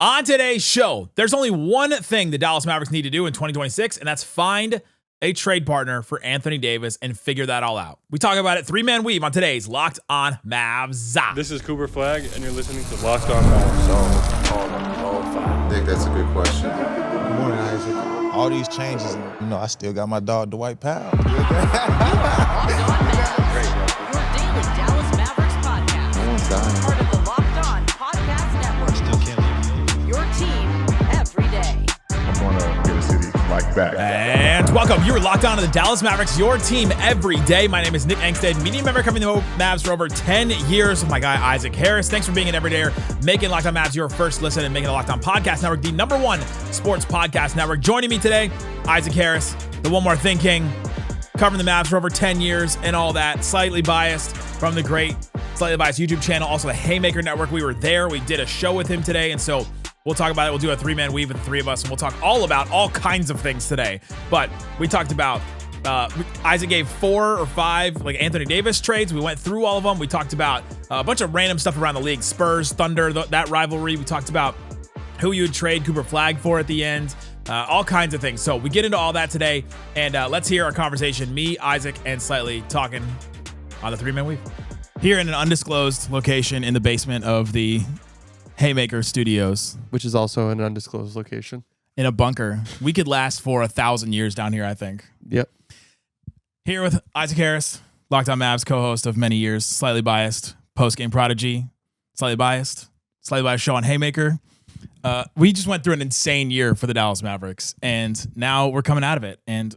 On today's show, there's only one thing the Dallas Mavericks need to do in 2026, and that's find a trade partner for Anthony Davis and figure that all out. We talk about it, three-man weave on today's Locked On Mavs. This is Cooper Flagg, and you're listening to Locked On Mavs. I think that's a good question. Good morning, Isaac. All these changes, I still got my dog, Dwight Powell. Locked On Mavs, your daily Dallas Mavericks podcast. No one's dying. Part of the Locked On Podcast Network. Still can't. Your team every day. I'm going to get a city like that. And welcome. You're locked on to the Dallas Mavericks, your team every day. My name is Nick Angstadt, media member covering the Mavs for over 10 years with my guy, Isaac Harris. Thanks for being an everydayer, making Locked On Mavs your first listen and making the Locked On Podcast Network the #1 sports podcast network. Joining me today, Isaac Harris, the One More Thing King, covering the Mavs for over 10 years and all that. Slightly biased from the great Slightly Biased YouTube channel, also the Haymaker Network. We were there. We did a show with him today, and so we'll talk about it. We'll do a three-man weave with the three of us, and we'll talk all about all kinds of things today. But we talked about, Isaac gave 4 or 5 Anthony Davis trades. We went through all of them. We talked about a bunch of random stuff around the league. Spurs, Thunder, that rivalry. We talked about who you would trade Cooper Flagg for at the end. All kinds of things. So we get into all that today, and let's hear our conversation. Me, Isaac, and Slightly talking on the three-man weave. Here in an undisclosed location in the basement of the Haymaker Studios, Which is also an undisclosed location. in a bunker. We could last for 1,000 years down here, I think. Yep. Here with Isaac Harris, Locked On Mavs co-host of many years, Slightly Biased, post-game prodigy, Slightly Biased show on Haymaker. We just went through an insane year for the Dallas Mavericks, and now we're coming out of it. And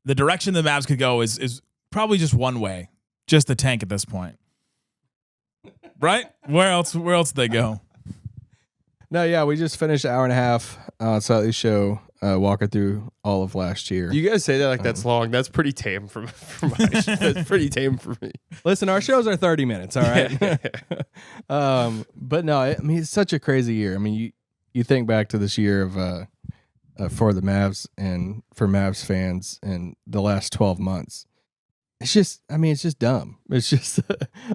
the direction the Mavs could go is probably just one way, just the tank at this point. Right? Where else do they go? No, yeah, we just finished an hour and a half on Slightly show, walking through all of last year. You guys say that like that's long. That's pretty tame for that's pretty tame for me. Listen, our shows are 30 minutes, all right? But no, it's such a crazy year. I mean, you think back to this year of for the Mavs and for Mavs fans and the last 12 months. It's just dumb. It's just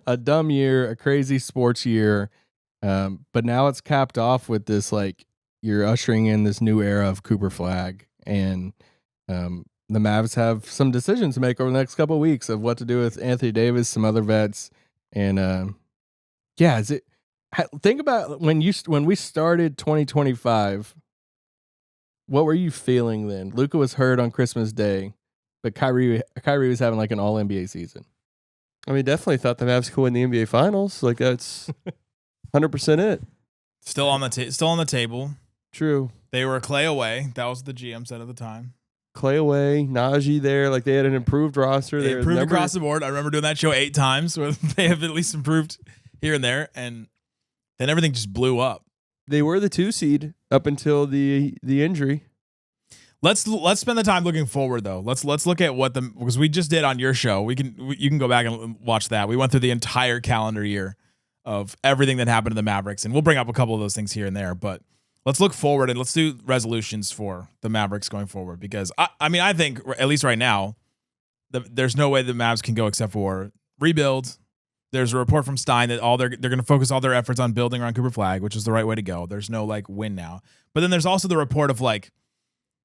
a dumb year, a crazy sports year. But now it's capped off with this, you're ushering in this new era of Cooper Flagg, and the Mavs have some decisions to make over the next couple of weeks of what to do with Anthony Davis, some other vets, and think about when we started 2025. What were you feeling then? Luka was hurt on Christmas Day, but Kyrie was having an all NBA season. I mean, definitely thought the Mavs could win the NBA Finals. That's 100% it. Still on the table. True. They were a Klay away. That was what the GM said at the time. Klay away, Naji there. They had an improved roster. They improved across the board. I remember doing that show 8 times where they have at least improved here and there, and then everything just blew up. They were the 2 seed up until the injury. Let's spend the time looking forward though. Let's look at because we just did on your show. You can go back and watch that. We went through the entire calendar year of everything that happened to the Mavericks, and we'll bring up a couple of those things here and there, but let's look forward and let's do resolutions for the Mavericks going forward, because I think at least right now there's no way the Mavs can go except for rebuild. There's a report from Stein that they're going to focus all their efforts on building around Cooper Flagg, which is the right way to go. There's no win now. But then there's also the report of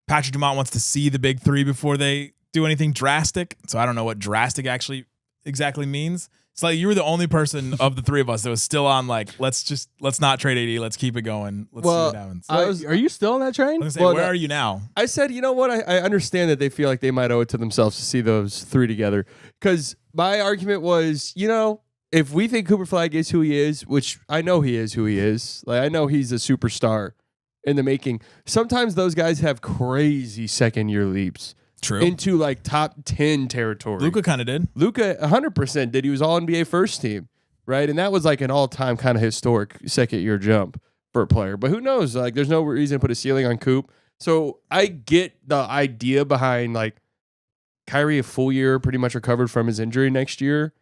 Patrick Dumont wants to see the big 3 before they do anything drastic. So I don't know what drastic actually exactly means. It's you were the only person of the 3 of us that was still on let's not trade AD. Let's keep it going. Let's see what happens. Are you still on that train? Where are you now? I said, you know what? I understand that they feel like they might owe it to themselves to see those 3 together. Because my argument was, if we think Cooper Flagg is who he is, which I know he is who he is, I know he's a superstar in the making. Sometimes those guys have crazy second-year leaps. True. Into top 10 territory. Luka kind of did. Luka 100% did. He was all NBA first team, right? And that was an all-time kind of historic second-year jump for a player. But who knows? There's no reason to put a ceiling on Coop. So I get the idea behind Kyrie a full year, pretty much recovered from his injury next year,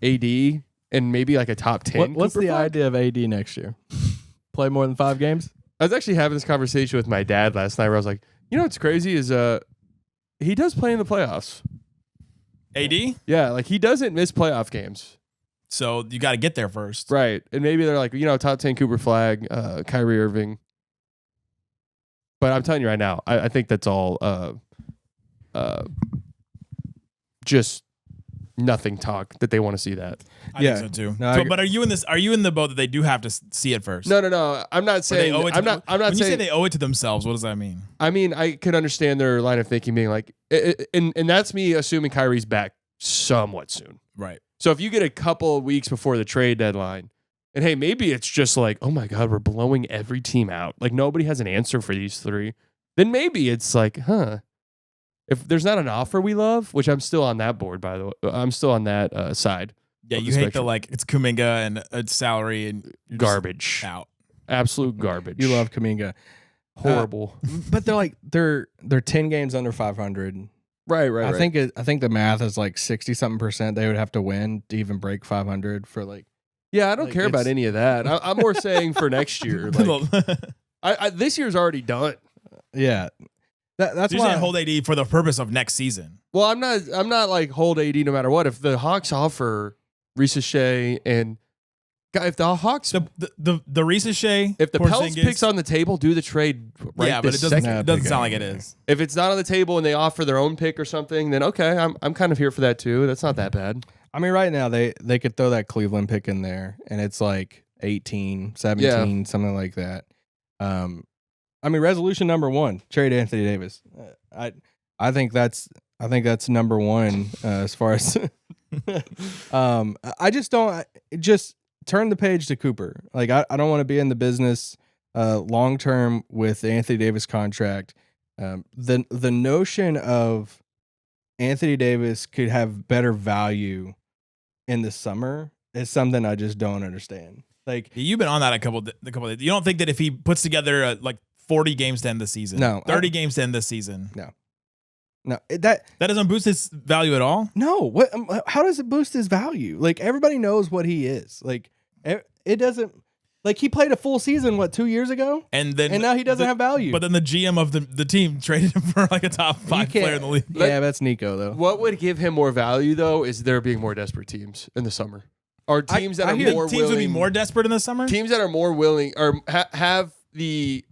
AD, and maybe a top 10. What's the idea of AD next year? Play more than 5 games? I was actually having this conversation with my dad last night where I was like, what's crazy is he does play in the playoffs. AD? Yeah, he doesn't miss playoff games. So you got to get there first. Right. And maybe they're like, top 10 Cooper Flagg, Kyrie Irving. But I'm telling you right now, I think that's all just nothing talk that they want to see that. I think so too. No, but are you in this? Are you in the boat that they do have to see it first? No. I'm not saying. I'm not when saying. you say they owe it to themselves, what does that mean? I mean, I could understand their line of thinking being like, and that's me assuming Kyrie's back somewhat soon. Right. So if you get a couple of weeks before the trade deadline, and hey, maybe it's just like, oh my God, we're blowing every team out. Like nobody has an answer for these three. Then maybe it's like, if there's not an offer we love, which I'm still on that board, by the way, I'm still on that side. Yeah, you hate it's Kuminga and a salary and garbage out. Absolute garbage. You love Kuminga. Horrible. But they're 10 games under 500. Right. I think the math is like 60-something% they would have to win to even break 500 for like. Yeah, I don't care about any of that. I'm more saying for next year. Like, this year's already done. Yeah, that's so why I hold AD for the purpose of next season. Well, I'm not like hold AD no matter what. If the Hawks offer Ricochet and if the Hawks the Ricochet, if the Pels picks on the table, do the trade right. Yeah, but it doesn't sound like it is. If it's not on the table and they offer their own pick or something, then okay, I'm kind of here for that too. That's not that bad. I mean, right now they could throw that Cleveland pick in there, and it's like 18, 17, something like that. I mean, resolution number 1: trade Anthony Davis. I think that's number 1 as far as. I just don't just turn the page to Cooper. Like I don't want to be in the business long term with the Anthony Davis contract. The notion of Anthony Davis could have better value in the summer is something I just don't understand. Like you've been on that a couple days. You don't think that if he puts together like 40 games to end the season, 30 games to end the season, no, that doesn't boost his value at all. No, what? How does it boost his value? Like everybody knows what he is. Like it doesn't. Like he played a full season 2 years ago, and now he doesn't have value. But then the GM of the team traded him for like a top 5 player in the league. Yeah, that's Nico though. What would give him more value though is there being more desperate teams in the summer, or teams that are more teams would be more desperate in the summer. Teams that are more willing or have the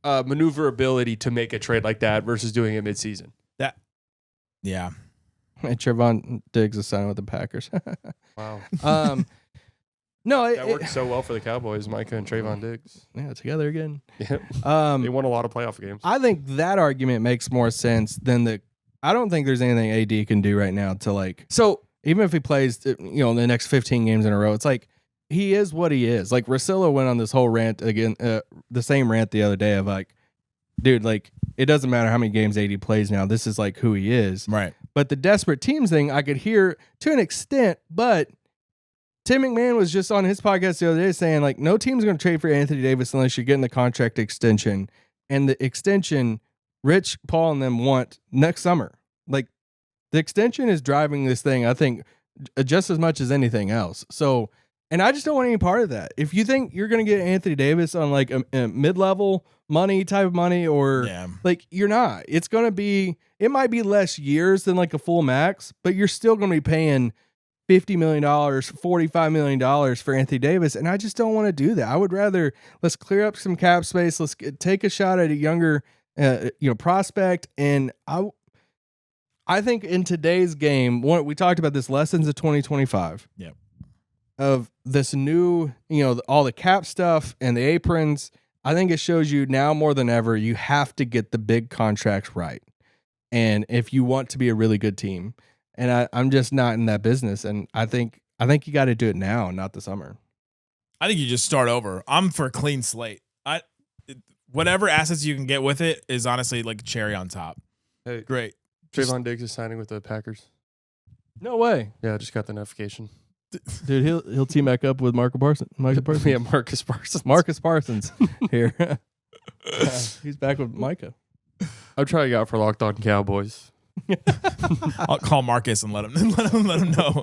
maneuverability to make a trade like that versus doing it midseason. Yeah. And Trevon Diggs is signing with the Packers. Wow. No, that worked so well for the Cowboys, Micah and Trevon Diggs. Yeah, together again. Yep. They won a lot of playoff games. I think that argument makes more sense than I don't think there's anything AD can do right now to like. So even if he plays, the next 15 games in a row, it's like he is what he is. Like Russillo went on this whole rant again, the same rant the other day of like, dude, like it doesn't matter how many games AD plays now. This is like who he is. Right. But the desperate teams thing, I could hear to an extent, but Tim McMahon was just on his podcast the other day saying like no team's going to trade for Anthony Davis unless you're getting the contract extension, and the extension Rich, Paul, and them want next summer. Like the extension is driving this thing, I think, just as much as anything else. So, and I just don't want any part of that. If you think you're going to get Anthony Davis on like a mid-level money type of money, or like you're not, it's going to be, it might be less years than like a full max, but you're still going to be paying $50 million, $45 million for Anthony Davis. And I just don't want to do that. I would rather, let's clear up some cap space. Let's take a shot at a younger, prospect. And I think in today's game, we talked about this lessons of 2025. Yep. Of this new, all the cap stuff and the aprons. I think it shows you now more than ever, you have to get the big contracts right. And if you want to be a really good team, and I'm just not in that business. And I think you got to do it now, not the summer. I think you just start over. I'm for a clean slate. Whatever assets you can get with it is honestly like cherry on top. Hey, great. Trayvon Diggs is signing with the Packers. No way. Yeah, I just got the notification. Dude, he'll team back up with Marcus Parsons. Yeah, Marcus Parsons. Marcus Parsons here. He's back with Micah. I'm trying out for Locked On Cowboys. I'll call Marcus and let him know.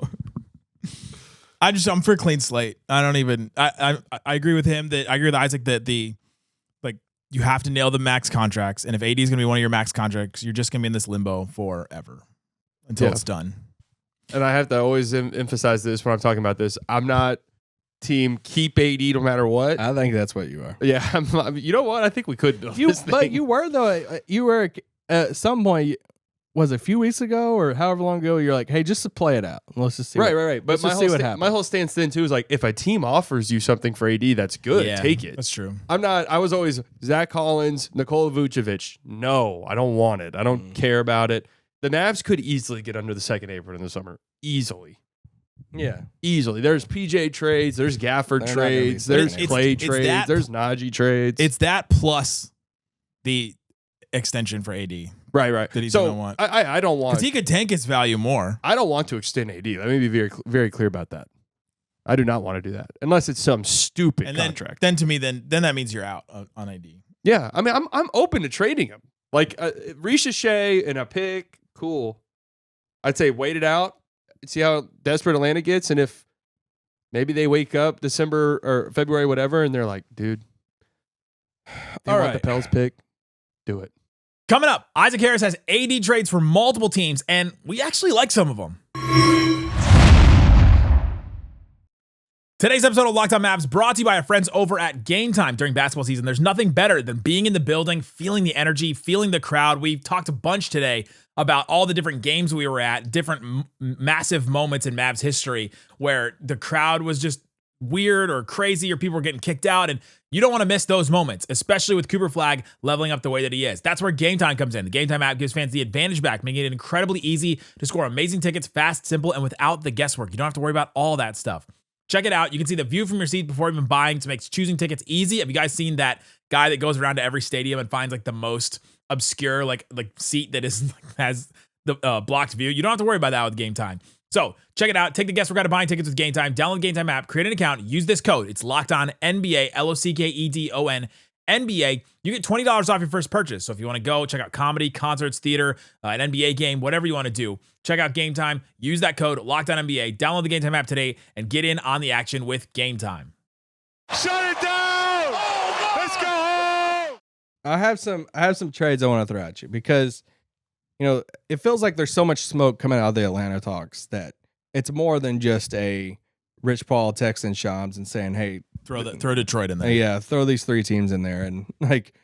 I'm for a clean slate. I don't even. I agree with him that I agree with Isaac that you have to nail the max contracts, and if AD is going to be one of your max contracts, you're just going to be in this limbo forever until it's done. and I have to always emphasize this when I'm talking about this. I'm not team keep AD no matter what. I think that's what you are. Yeah, you know what? I think we could build this thing. But you were though. You were at some point. Was it a few weeks ago or however long ago? You're like, hey, just to play it out. Let's just see. Right. But let's see what happens. My whole stance then too is like, if a team offers you something for AD, that's good. Yeah, Take it. That's true. I was always Zach Collins, Nikola Vucevic. No, I don't want it. I don't care about it. The Mavs could easily get under the second apron in the summer. Easily. Yeah. Easily. There's PJ trades. There's Gafford They're trades. not gonna be There's second Klay It's trades. that- There's Naji trades. It's that plus the extension for AD right. that he's so gonna want. I don't want. Because he could tank his value more. I don't want to extend AD. Let me be very clear about that. I do not want to do that unless it's some stupid And contract. then to me, then that means you're out on AD. Yeah, I mean, I'm open to trading him. Like Ricochet and a pick, cool. I'd say wait it out, see how desperate Atlanta gets, and if maybe they wake up December or February, whatever, and they're like, dude, they All want right. the Pels pick, do it. Coming up, Isaac Harris has AD trades for multiple teams, and we actually like some of them. Today's episode of Locked On Mavs brought to you by our friends over at Game Time. During basketball season, there's nothing better than being in the building, feeling the energy, feeling the crowd. We've talked a bunch today about all the different games we were at, different massive moments in Mavs history where the crowd was just weird or crazy or people were getting kicked out, and you don't want to miss those moments, especially with Cooper Flagg leveling up the way that he is. That's where Game Time comes in. The Game Time app gives fans the advantage back, making it incredibly easy to score amazing tickets fast, simple, and without the guesswork. You don't have to worry about all that stuff. Check it out. You can see the view from your seat before even buying to make choosing tickets easy. Have you guys seen that guy that goes around to every stadium and finds like the most obscure like seat that is has the blocked view? You don't have to worry about that with Game Time. So check it out. Take the guesswork out of buying tickets with Game Time. Download the Game Time app, create an account, use this code. It's Locked On NBA, LOCKEDON NBA. You get $20 off your first purchase. So if you want to go check out comedy, concerts, theater, an NBA game, whatever you want to do, check out Game Time. Use that code Locked On NBA. Download the Game Time app today and get in on the action with Game Time. Shut it down! Let's go home! I have some trades I want to throw at you because, you know, it feels like there's so much smoke coming out of the Atlanta talks that it's more than just a Rich Paul texting Shams and saying, hey, Throw Detroit in there. yeah, throw these three teams in there and like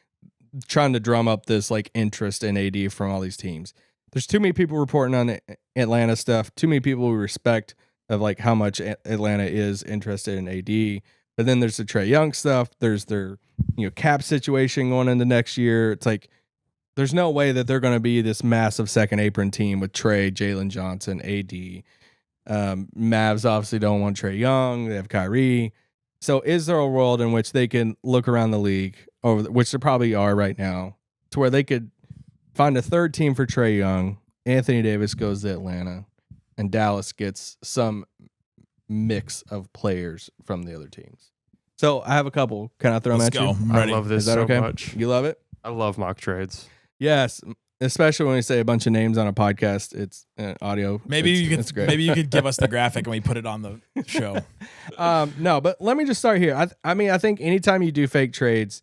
trying to drum up this like interest in AD from all these teams. There's too many people reporting on Atlanta stuff, too many people we respect of like how much Atlanta is interested in AD. But then there's the Trae Young stuff. There's their, you know, cap situation going into next year. It's like there's no way that they're going to be this massive second apron team with Trae, Jalen Johnson, AD. Mavs obviously don't want Trae Young. They have Kyrie. So is there a world in which they can look around the league, which there probably are right now, to where they could find a third team for Trae Young, Anthony Davis goes to Atlanta, and Dallas gets some mix of players from the other teams? So I have a couple. Can I throw them Let's at go. you? I'm I ready. love this Is that so okay? much. You love it? I love mock trades. Yes, especially when we say a bunch of names on a podcast. It's audio. Maybe It's great. Maybe you could give us the graphic and we put it on the show. No, but let me just start here. I mean, I think anytime you do fake trades,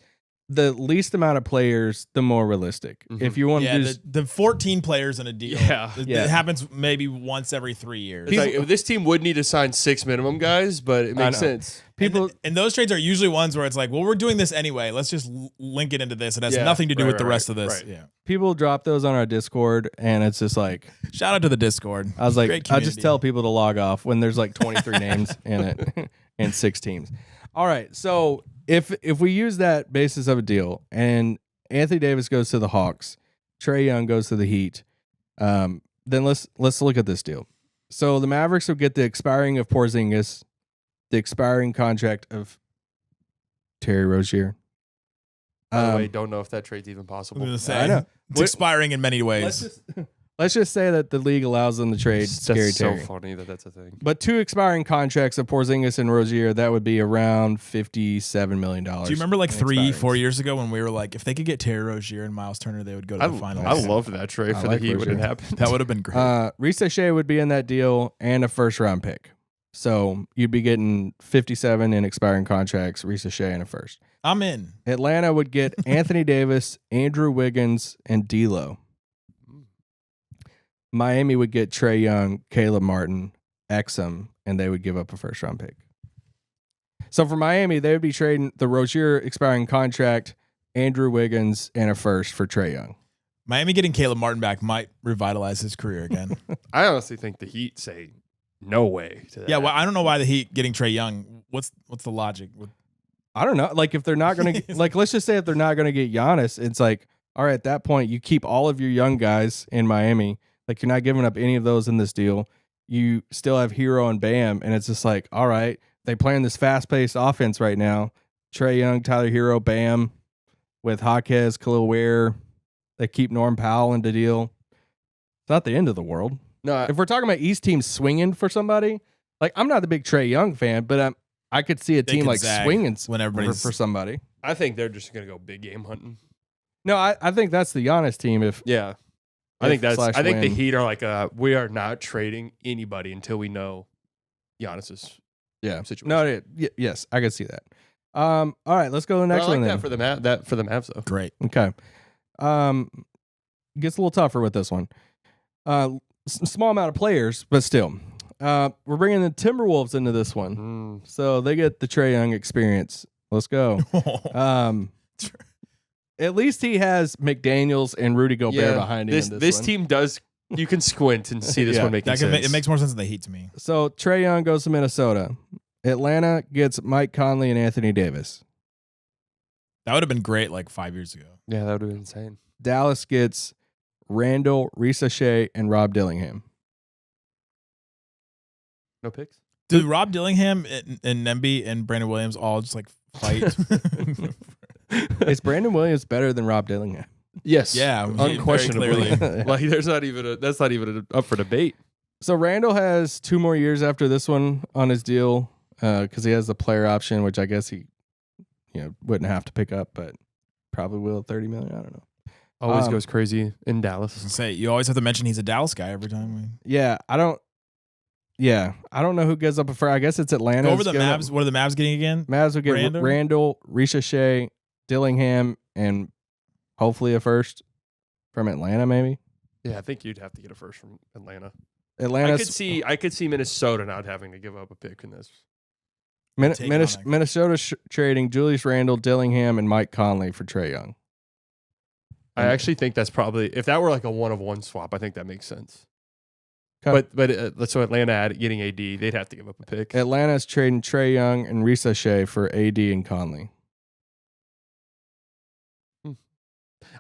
the least amount of players, the more realistic. Mhm. If you want Yeah, to just the 14 players in a deal. Yeah. It Yeah. happens maybe once every 3 years. It's like, this team would need to sign 6 minimum guys, but it makes know. sense. people, and those trades are usually ones where it's like, well, we're doing this anyway. Let's just link it into this. It has Yeah, nothing to do right, with the right, rest of this. right. Yeah. people drop those on our Discord, and it's just like Shout out to the Discord. I was like, Great I just community. tell people to log off when there's like 23 names in it and 6 teams. All right, so if we use that basis of a deal, and Anthony Davis goes to the Hawks, Trae Young goes to the Heat, then let's look at this deal. So the Mavericks will get the expiring of Porzingis, the expiring contract of Terry Rozier. By the way, don't know if that trade's even possible. I'm gonna say, I know. it's expiring in many ways. Let's just say that the league allows them to trade That's Scary so Terry. funny that that's a thing. But 2 expiring contracts of Porzingis and Rozier, that would be around $57 million. Do you remember like in 3-4 expirings. years ago when we were like, if they could get Terry Rozier and Miles Turner, they would go to the finals? I loved that trade I for like the Heat when it Rozier. happened. That would have been great. Ricochet would be in that deal and a first-round pick. So you'd be getting 57 in expiring contracts, Ricochet and a first. I'm in. Atlanta would get Anthony Davis, Andrew Wiggins, and D'Lo. Miami would get Trae Young, Caleb Martin, Exum, and they would give up a first-round pick. So for Miami, they would be trading the Rozier expiring contract, Andrew Wiggins, and a first for Trae Young. Miami getting Caleb Martin back might revitalize his career again. I honestly think the Heat say no way to that. Yeah, well, I don't know why the Heat getting Trae Young. What's the logic? I don't know. Like if they're not going to like, let's just say if they're not going to get Giannis, it's like, all right, at that point, you keep all of your young guys in Miami. Like you're not giving up any of those in this deal. You still have Hero and Bam, and it's just like, all right, they playing this fast-paced offense right now. Trae Young, Tyler Hero, Bam, with Jaquez, Khalil Ware. They keep Norm Powell in the deal. It's not the end of the world. No, If we're talking about East teams swinging for somebody, like I'm not the big Trae Young fan, but I could see a They team can like zag swinging when everybody's for somebody. I think they're just going to go big game hunting. No, I think that's the Giannis team. If Yeah. I If think slash the when. Heat are like, we are not trading anybody until we know Giannis's yeah, situation. no, yes, I could see that. All right, let's go to the next I like one then. that for the Mavs though. Great. Okay. Gets a little tougher with this one. Small amount of players, but still. We're bringing the Timberwolves into this one. So they get the Trae Young experience. Let's go. At least he has McDaniels and Rudy Gobert behind him. This one. team does. You can squint and see this Yeah. one making sense. It makes more sense than the Heat to me. So Trae Young goes to Minnesota. Atlanta gets Mike Conley and Anthony Davis. That would have been great like 5 years ago. Yeah, that would have been insane. Dallas gets Randall, Risa Shea, and Rob Dillingham. No picks. Did Rob Dillingham and Nemby and Brandon Williams all just like fight? Is Brandon Williams better than Rob Dillingham? Yes. Yeah, unquestionably. very Like there's not even that's not even up for debate. So Randall has 2 more years after this one on his deal because he has the player option, which I guess he wouldn't have to pick up, but probably will at $30 million. I don't know. Always goes crazy in Dallas. Say you always have to mention he's a Dallas guy every time. I don't know who gives up a first. I guess it's Atlanta. Go over the Mavs. What are the Mavs getting again? Mavs would get Randall, Risa Shea, Dillingham, and hopefully a first from Atlanta, maybe. Yeah, I think you'd have to get a first from Atlanta. Atlanta. I could see Minnesota not having to give up a pick in this. Minnesota trading Julius Randle, Dillingham, and Mike Conley for Trae Young. I actually think that's probably if that were like a 1-of-1 swap. I think that makes sense. Okay. But so Atlanta getting AD, they'd have to give up a pick. Atlanta's trading Trae Young and Risa Shea for AD and Conley.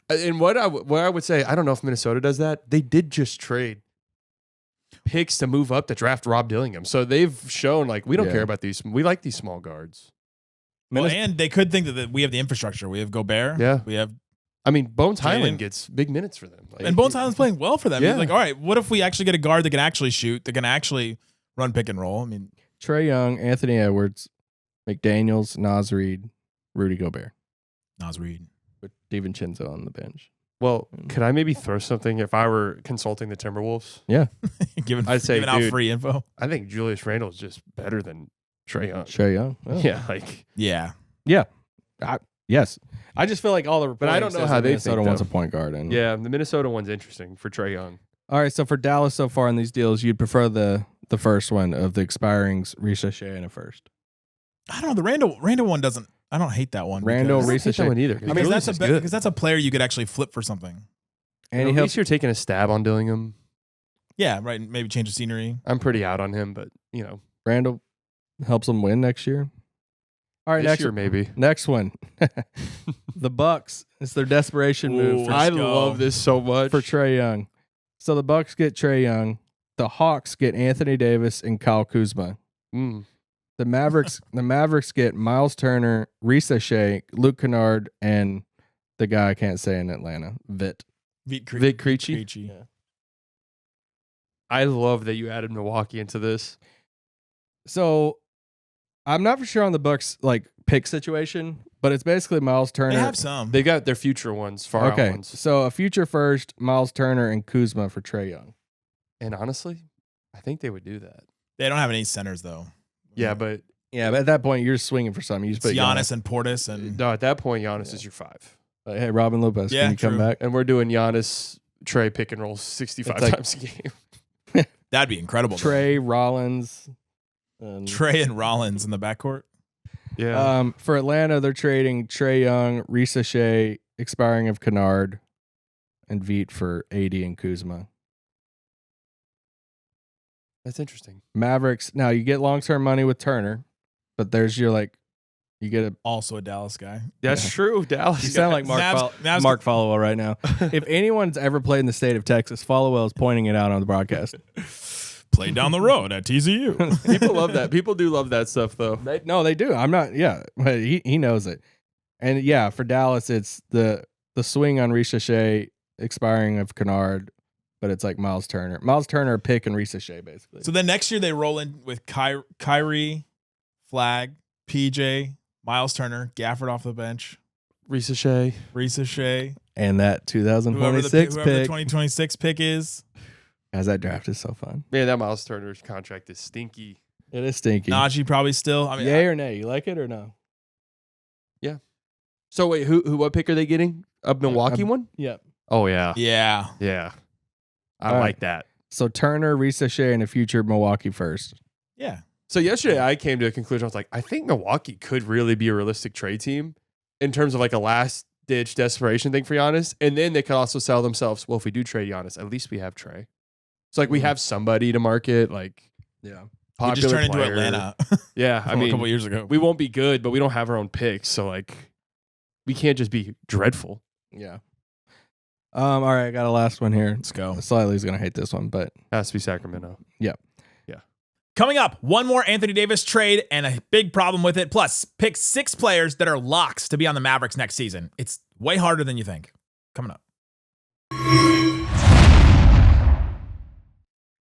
And what I would say, I don't know if Minnesota does that. They did just trade picks to move up to draft Rob Dillingham. So they've shown like we don't care about these. We like these small guards. Well, and they could think that we have the infrastructure. We have Gobert. Yeah. We have. I mean, Bones Jalen Highland gets big minutes for them. Like, And Bones Highland's playing well for them. Yeah. He's like, all right, what if we actually get a guard that can actually shoot, that can actually run pick and roll? I mean, Trae Young, Anthony Edwards, McDaniels, Naz Reid, Rudy Gobert. Naz Reid. With DiVincenzo on the bench. Well, could I maybe throw something if I were consulting the Timberwolves? Yeah. giving I'd out dude, free info. I think Julius Randle is just better than Trae Young. Trae Young. Oh. Yeah, like Yeah. Yeah. Yes. I just feel like all the But I don't know how they Minnesota think, wants a though. point guard. And yeah, the Minnesota one's interesting for Trae Young. All right, so for Dallas so far in these deals, you'd prefer the first one of the expirings, Risa Shea and a first. I don't know. The Randall one doesn't. I don't hate that one. Randall, because- I don't hate Risa that one Shea. either. I mean, because that's a player you could actually flip for something. And At he least helps. you're taking a stab on Dillingham. Yeah, right. Maybe change the scenery. I'm pretty out on him, but Randall helps them win next year. All right, this next year maybe. Next one. The Bucks. It's their desperation move Ooh, I Let's go. love this so much. for Trae Young. So the Bucks get Trae Young. The Hawks get Anthony Davis and Kyle Kuzma. Mm. The Mavericks get Miles Turner, Risa Shea, Luke Kennard, and the guy I can't say in Atlanta, Vic Krejci. Yeah. I love that you added Milwaukee into this. So I'm not for sure on the Bucks like pick situation, but it's basically Miles Turner. They have some. They got their future ones, far out Okay, ones. so a future first, Miles Turner and Kuzma for Trae Young. And honestly, I think they would do that. They don't have any centers though. Yeah, but Yeah, but at that point you're swinging for something. You just It's put Giannis and Portis and no, at that point, Giannis is your 5. Hey, Robin Lopez, Yeah, can you come true. back? And we're doing Giannis Trey pick and roll 65 It's like- times a game. That'd be incredible. though. Trey Rollins. Trey and Rollins in the backcourt. Yeah. For Atlanta, they're trading Trae Young, Risa Shea, expiring of Kennard, and Veet for AD and Kuzma. That's interesting. Mavericks. Now you get long-term money with Turner, but there's your you get a. Also a Dallas guy. That's true. Dallas. You sound like Mavs- Mark Followell right now. If anyone's ever played in the state of Texas, Followell is pointing it out on the broadcast. Played down the road at TCU. People love that. People do love that stuff, though. They do. I'm not. Yeah, but he knows it. And yeah, for Dallas, it's the swing on Risa Shea, expiring of Kennard, but it's like Miles Turner. Miles Turner pick and Risa Shea basically. So then next year they roll in with Kyrie, Flagg, PJ, Miles Turner, Gafford off the bench, Risa Shea. Risa Shea, And that whoever the 2026 pick. 2026 pick is. Guys, that draft is so fun. Man, that Miles Turner's contract is stinky. It is stinky. Najee probably still. I mean, Yay or nay? You like it or no? So wait, what pick are they getting? A Milwaukee one? Yep. Oh yeah. yeah. Yeah. I All right. like that. So Turner, Risa Shea, and a future Milwaukee first. Yeah. So yesterday I came to a conclusion. I was like, I think Milwaukee could really be a realistic trade team in terms of like a last ditch desperation thing for Giannis. And then they could also sell themselves, well, if we do trade Giannis, at least we have Trey. So like we have somebody to market, like Yeah. We popular just turned into player. Atlanta Yeah. I a couple mean, years ago. we won't be good, but we don't have our own picks. So like we can't just be dreadful. Yeah. All right, I got a last one here. Let's go. Slightly's gonna hate this one, but Has to be Sacramento. Coming up, one more Anthony Davis trade and a big problem with it. Plus, pick 6 players that are locks to be on the Mavericks next season. It's way harder than you think. Coming up.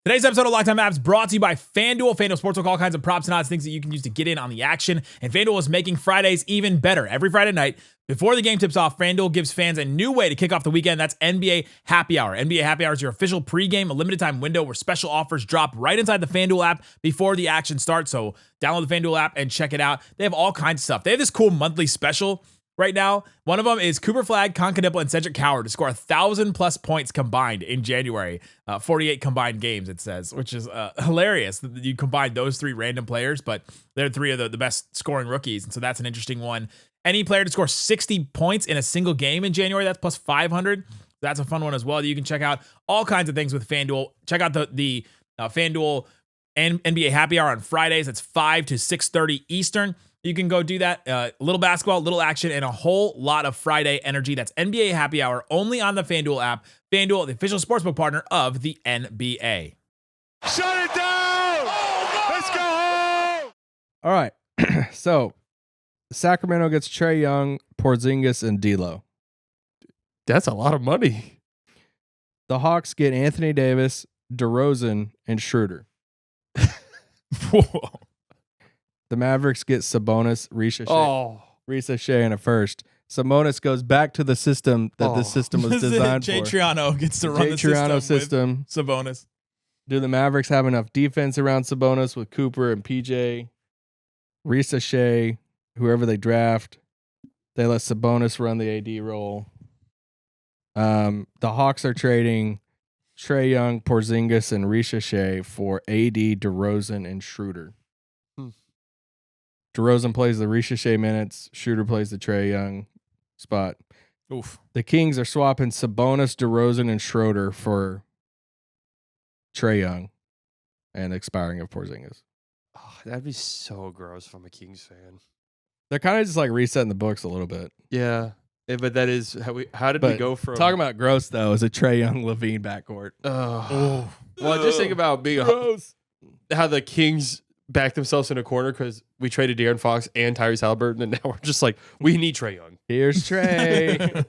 Today's episode of Locked On Mavs brought to you by FanDuel. FanDuel Sportsbook, all kinds of props and odds, things that you can use to get in on the action. And FanDuel is making Fridays even better. Every Friday night, before the game tips off, FanDuel gives fans a new way to kick off the weekend. That's NBA Happy Hour. NBA Happy Hour is your official pregame, a limited time window where special offers drop right inside the FanDuel app before the action starts. So download the FanDuel app and check it out. They have all kinds of stuff. They have this cool monthly special right now. One of them is Cooper Flagg, Conca and Cedric Coward to score 1,000+ points combined in January. 48 combined games, it says, which is hilarious that you combine those 3 random players, but they're 3 of the best scoring rookies. And so that's an interesting one. Any player to score 60 points in a single game in January, that's plus 500. That's a fun one as well. You can check out all kinds of things with FanDuel. Check out the FanDuel and NBA Happy Hour on Fridays. That's 5 to 6:30 Eastern. You can go do that. Little basketball, little action, and a whole lot of Friday energy. That's NBA Happy Hour only on the FanDuel app. FanDuel, the official sportsbook partner of the NBA. Shut it down! Let's go home! all right. So Sacramento gets Trae Young, Porzingis, and D'Lo. That's a lot of money. The Hawks get Anthony Davis, DeRozan, and Schroeder. Whoa. The Mavericks get Sabonis, Risa Shea, and a first. Sabonis goes back to the system that the system was designed Jay for. Triano gets to run Jay the Triano system with Sabonis. Do the Mavericks have enough defense around Sabonis with Cooper and PJ? Risa Shea, whoever they draft, they let Sabonis run the AD role. The Hawks are trading Trae Young, Porzingis, and Risa Shea for AD, DeRozan, and Schroeder. DeRozan plays the Risa Shea minutes. Schroeder plays the Trae Young spot. Oof. The Kings are swapping Sabonis, DeRozan, and Schroeder for Trae Young and expiring of Porzingis. Oh, that'd be so gross if I'm a Kings fan. They're kind of just like resetting the books a little bit. Yeah. But that is how did we But go from talking about gross though is a Trae Young Levine backcourt. Well, just think about being how the Kings backed themselves in a corner because we traded De'Aaron Fox and Tyrese Halliburton, and now we're just like, we need Trae Young. Here's Trae.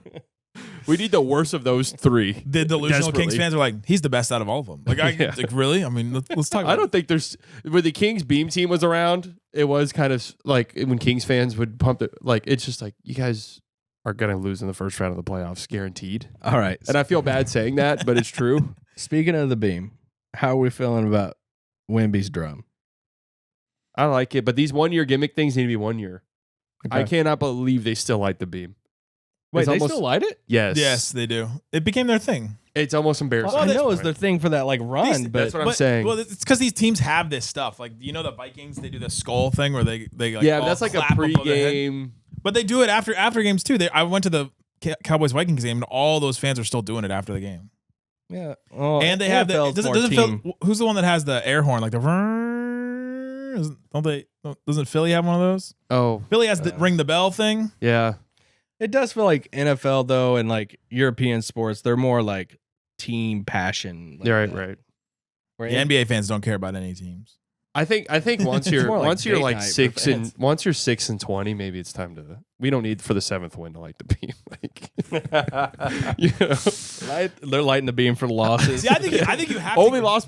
We need the worst of those 3. The delusional Desperately. Kings fans are like, he's the best out of all of them. Like, like really? I mean, let's talk about I don't think there's when the Kings beam team was around, it was kind of like when Kings fans would pump it, like it's just like you guys are gonna lose in the first round of the playoffs, guaranteed. All right. And I feel bad saying that, but it's true. Speaking of the beam, how are we feeling about Wemby's drum? I like it, but these 1-year gimmick things need to be 1 year. Okay. I cannot believe they still light the beam. Wait, It's they almost- still light it? Yes. Yes, they do. It became their thing. It's almost embarrassing. Well, I know it's the thing for that like run, but that's what I'm saying. Well, it's because these teams have this stuff. Like, you know, the Vikings, they do the skull thing where they like, yeah, all that's like a clap above their head. pregame. But they do it after games too. I went to the Cowboys Vikings game, and all those fans are still doing it after the game. yeah. Well, And they have the NFL's doesn't more Phil, team. who's the one that has the air horn like the doesn't Philly have one of those? Oh, Philly has the ring the bell thing. yeah. It does feel like NFL though, and like European sports, they're more like team passion. Like Right, that. right. Where The NBA fans don't care about any teams. I think once It's you're more like date like night for 6 and fans. once you're 6 and 20, maybe it's time to. We don't need for the 7th win to light the beam. Like, you know, they're lighting the beam for the losses. See, I think you have only to, lost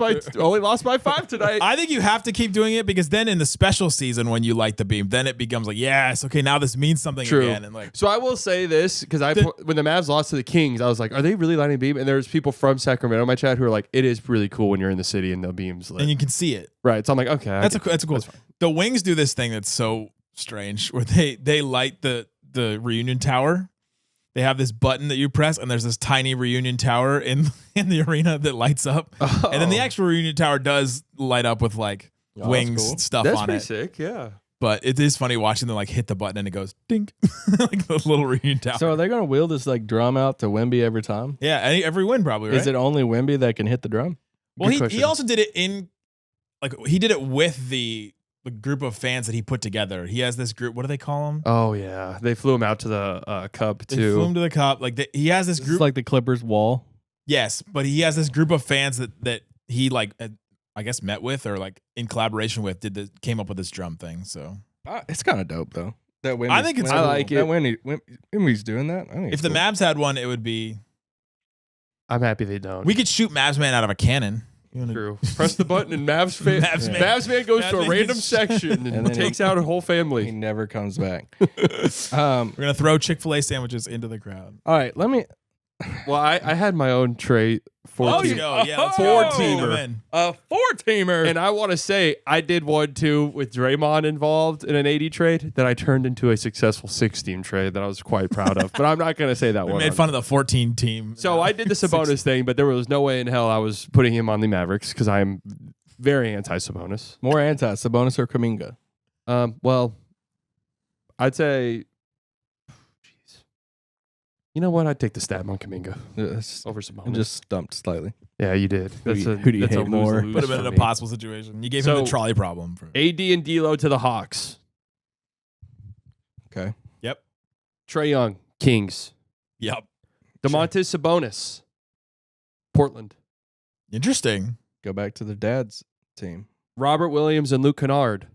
by 5 tonight. I think you have to keep doing it because then in the special season when you light the beam, then it becomes like, yes, okay, now this means something True. again. And like, So I will say this because when the Mavs lost to the Kings, I was like, are they really lighting a beam? And there's people from Sacramento in my chat who are like, it is really cool when you're in the city and the beam's lit. and you can see it. Right. So I'm like, okay, That's a cool. The Wings do this thing that's so strange where they light the reunion tower. They have this button that you press, and there's this tiny reunion tower in the arena that lights up, and then the actual reunion tower does light up with like Wings cool. stuff That's on pretty it. sick. Yeah. But it is funny watching them like hit the button and it goes dink, like the little reunion tower. So are they going to wheel this like drum out to Wemby every time? yeah, every win probably. Right? Is it only Wemby that can hit the drum? Well, Good he question. also did it he did it with the group of fans that he put together. He has this group. What do they call them? Oh yeah, they flew him out to the Cup They flew him too. to the Cup. Like he has this It's group. like the Clippers wall. Yes, but he has this group of fans that he like I guess met with or like in collaboration with came up with this drum thing. So It's kind of dope though. That Wemby's, I think it's I like that it. Wemby's doing that. I think if it's the cool. Mavs had one, it would be I'm happy they don't. we could shoot Mavs man out of a cannon. You wanna- True. Press the button and Mavs fan. Mavs man. Mavs man goes to a Mavs man random gets- section and, And then takes out a whole he family. never comes back. We're gonna throw Chick-fil-A sandwiches into the crowd. All right, let me. Well, I had my own tray for Oh, team. you go. Yeah, let's Four go. teamer. In. A 4-teamer. And I want to say I did one too with Draymond involved in an 80 trade that I turned into a successful 6-team trade that I was quite proud of. But I'm not going to say that We one. made fun of the 14 team. So I did the Sabonis thing, but there was no way in hell I was putting him on the Mavericks because I am very anti-Sabonis. More anti Sabonis or Kuminga. Well, I'd say, jeez, you know what? I'd take the stab on Kuminga over Sabonis. I'm just stumped slightly. Yeah, you did. Who do you that's a hate more? lose-lose Put him for in an me. impossible situation. You gave him So- the trolley problem. AD and D'Lo to the Hawks. Okay. Yep. Trae Young, Kings. Yep. DeMontis Sabonis, Portland. Interesting. Go back to the dad's team. Robert Williams and Luke Kennard,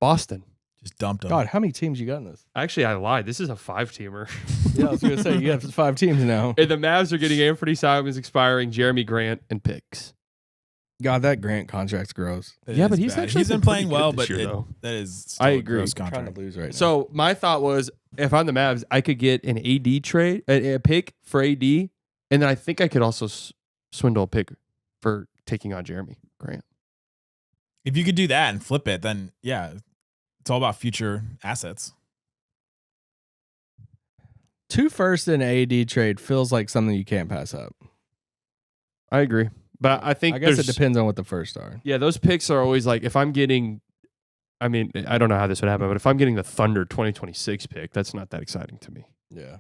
Boston. Just dumped him. God, how many teams you got in this? Actually, I lied. This is a 5-teamer. Yeah, I was going to say, you have 5 teams now. And the Mavs are getting Anthony Simons expiring, Jeremy Grant, and picks. God, that Grant contract's gross. That Yeah, is but he's bad. actually He's been been pretty playing good well, this but year, though. that is still I a agree. gross I'm trying contract. to lose right now. So my thought was, if I'm the Mavs, I could get an AD trade, a pick for AD, and then I think I could also swindle a pick for taking on Jeremy Grant. If you could do that and flip it, then yeah, it's all about future assets. 2 firsts in an AD trade feels like something you can't pass up. I agree, but I think I guess it there's- depends on what the firsts are. Yeah, those picks are always like if I'm getting. I mean, I don't know how this would happen, but if I'm getting the Thunder 2026 pick, that's not that exciting to me. Yeah.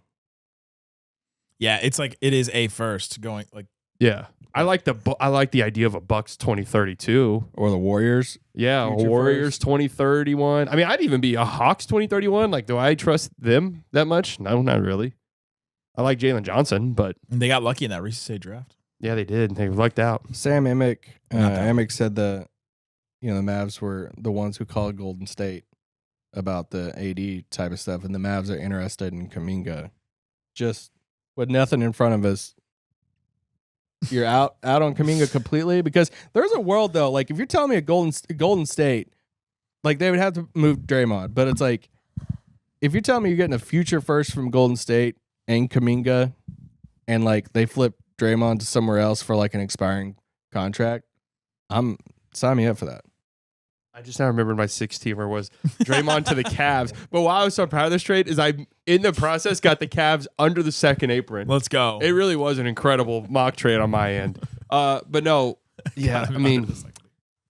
Yeah, it's like it is a first going like Yeah, I like the idea of a Bucks 2032. Or the Warriors. Yeah, Future Warriors first. 2031. I mean, I'd even be a Hawks 2031. Like, do I trust them that much? No, not really. I like Jalen Johnson, but and they got lucky in that recent draft. yeah, they did. They lucked out. Sam Emick, Not that Emick said the Mavs were the ones who called Golden State about the AD type of stuff, and the Mavs are interested in Kuminga. Just with nothing in front of us, you're out on Kuminga completely. Because there's a world though, like if you're telling me a Golden State, like they would have to move Draymond, but it's like if you're telling me you're getting a future first from Golden State and Kuminga, and like they flip Draymond to somewhere else for like an expiring contract, sign me up for that. I just now remembered my 6-teamer was Draymond to the Cavs. But why I was so proud of this trade is I, in the process, got the Cavs under the second apron. Let's go. It really was an incredible mock trade on my end. But no, yeah, I mean,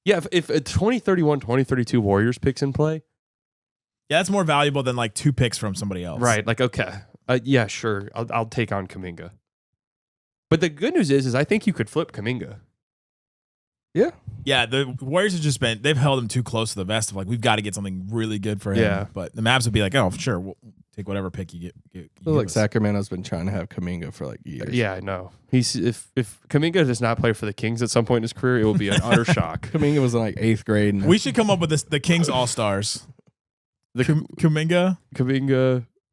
yeah, if a 2031, 2032 Warriors picks in play. Yeah, that's more valuable than like 2 picks from somebody else. Right. Like, okay. Yeah, sure. I'll take on Kuminga. But the good news is I think you could flip Kuminga. Yeah. Yeah, the Warriors have just been, they've held him too close to the vest of like, we've got to get something really good for him. Yeah. But the Mavs would be like, oh, sure, we'll take whatever pick you get. I feel like Sacramento's been trying to have Kuminga for like years. Yeah, I know. If Kuminga does not play for the Kings at some point in his career, it will be an utter shock. Kuminga was in like 8th grade. And We should come up with this, the Kings All-Stars. Kuminga.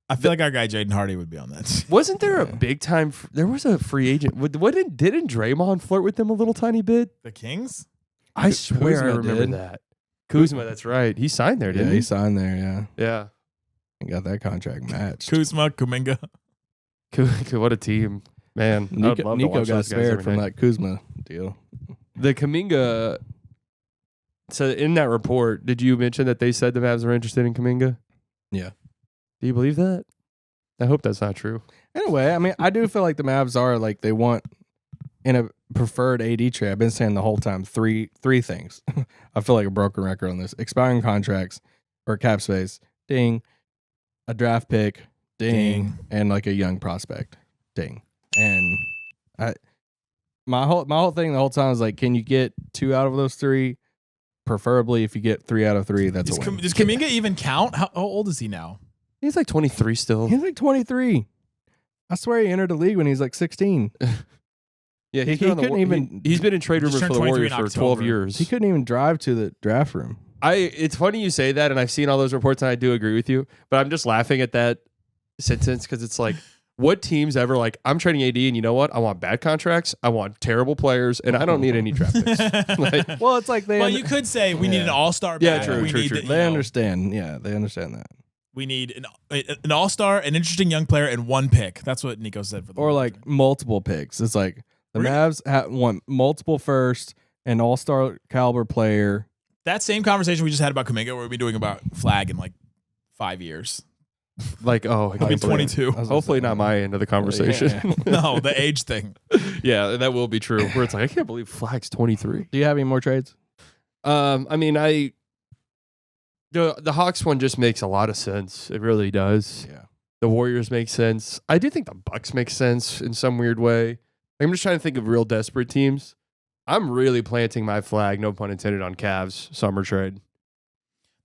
I feel like our guy Jaden Hardy would be on that. Wasn't there a big time? There was a free agent. Didn't Draymond flirt with them a little tiny bit? The Kings? I swear I remember did. that. Kuzma, that's right. He signed there, didn't yeah, he? he signed there, yeah. Yeah. And got that contract matched. Kuzma, Kuminga. What a team, man. I'd love to Nico watch got those guys spared every from night. that Kuzma deal. The Kuminga. So in that report, did you mention that they said the Mavs were interested in Kuminga? Yeah. Do you believe that? I hope that's not true. Anyway, I mean, I do feel like the Mavs are like they want in a preferred AD trade. I've been saying the whole time three things. I feel like a broken record on this: expiring contracts or cap space, ding; a draft pick, ding; and like a young prospect, ding. And my whole thing the whole time is like, can you get 2 out of those 3? Preferably, if you get 3 out of 3, that's a win. Does Kuminga even count? How old is he now? He's like 23 still. He's like 23. I swear he entered the league when he was like 16. Yeah, he couldn't even. He's been in trade Just rumors for turned the 23 Warriors in for 12 October. years. He couldn't even drive to the draft room. It's funny you say that, and I've seen all those reports, and I do agree with you. But I'm just laughing at that sentence because it's like, what teams ever like, I'm trading AD, and you know what? I want bad contracts, I want terrible players, and I don't need any draft picks. Like, Well, it's like they. Well, you could say we need an all-star Yeah, back. true, we true, need true. you They know, understand. Yeah, they understand that. We need an all-star, an interesting young player, and 1 pick. That's what Nico said for the Or Warriors. like multiple picks. It's like the Mavs want multiple first, an all-star caliber player. that same conversation we just had about Kuminga, we'll be doing about Flagg in like 5 years. like, oh, He'll be 22. hopefully not my end of the conversation. No, the age thing. Yeah, that will be true. Where it's like, I can't believe Flagg's 23. Do you have any more trades? I mean, the Hawks one just makes a lot of sense. It really does. Yeah. The Warriors make sense. I do think the Bucks make sense in some weird way. I'm just trying to think of real desperate teams. I'm really planting my flag, no pun intended, on Cavs summer trade.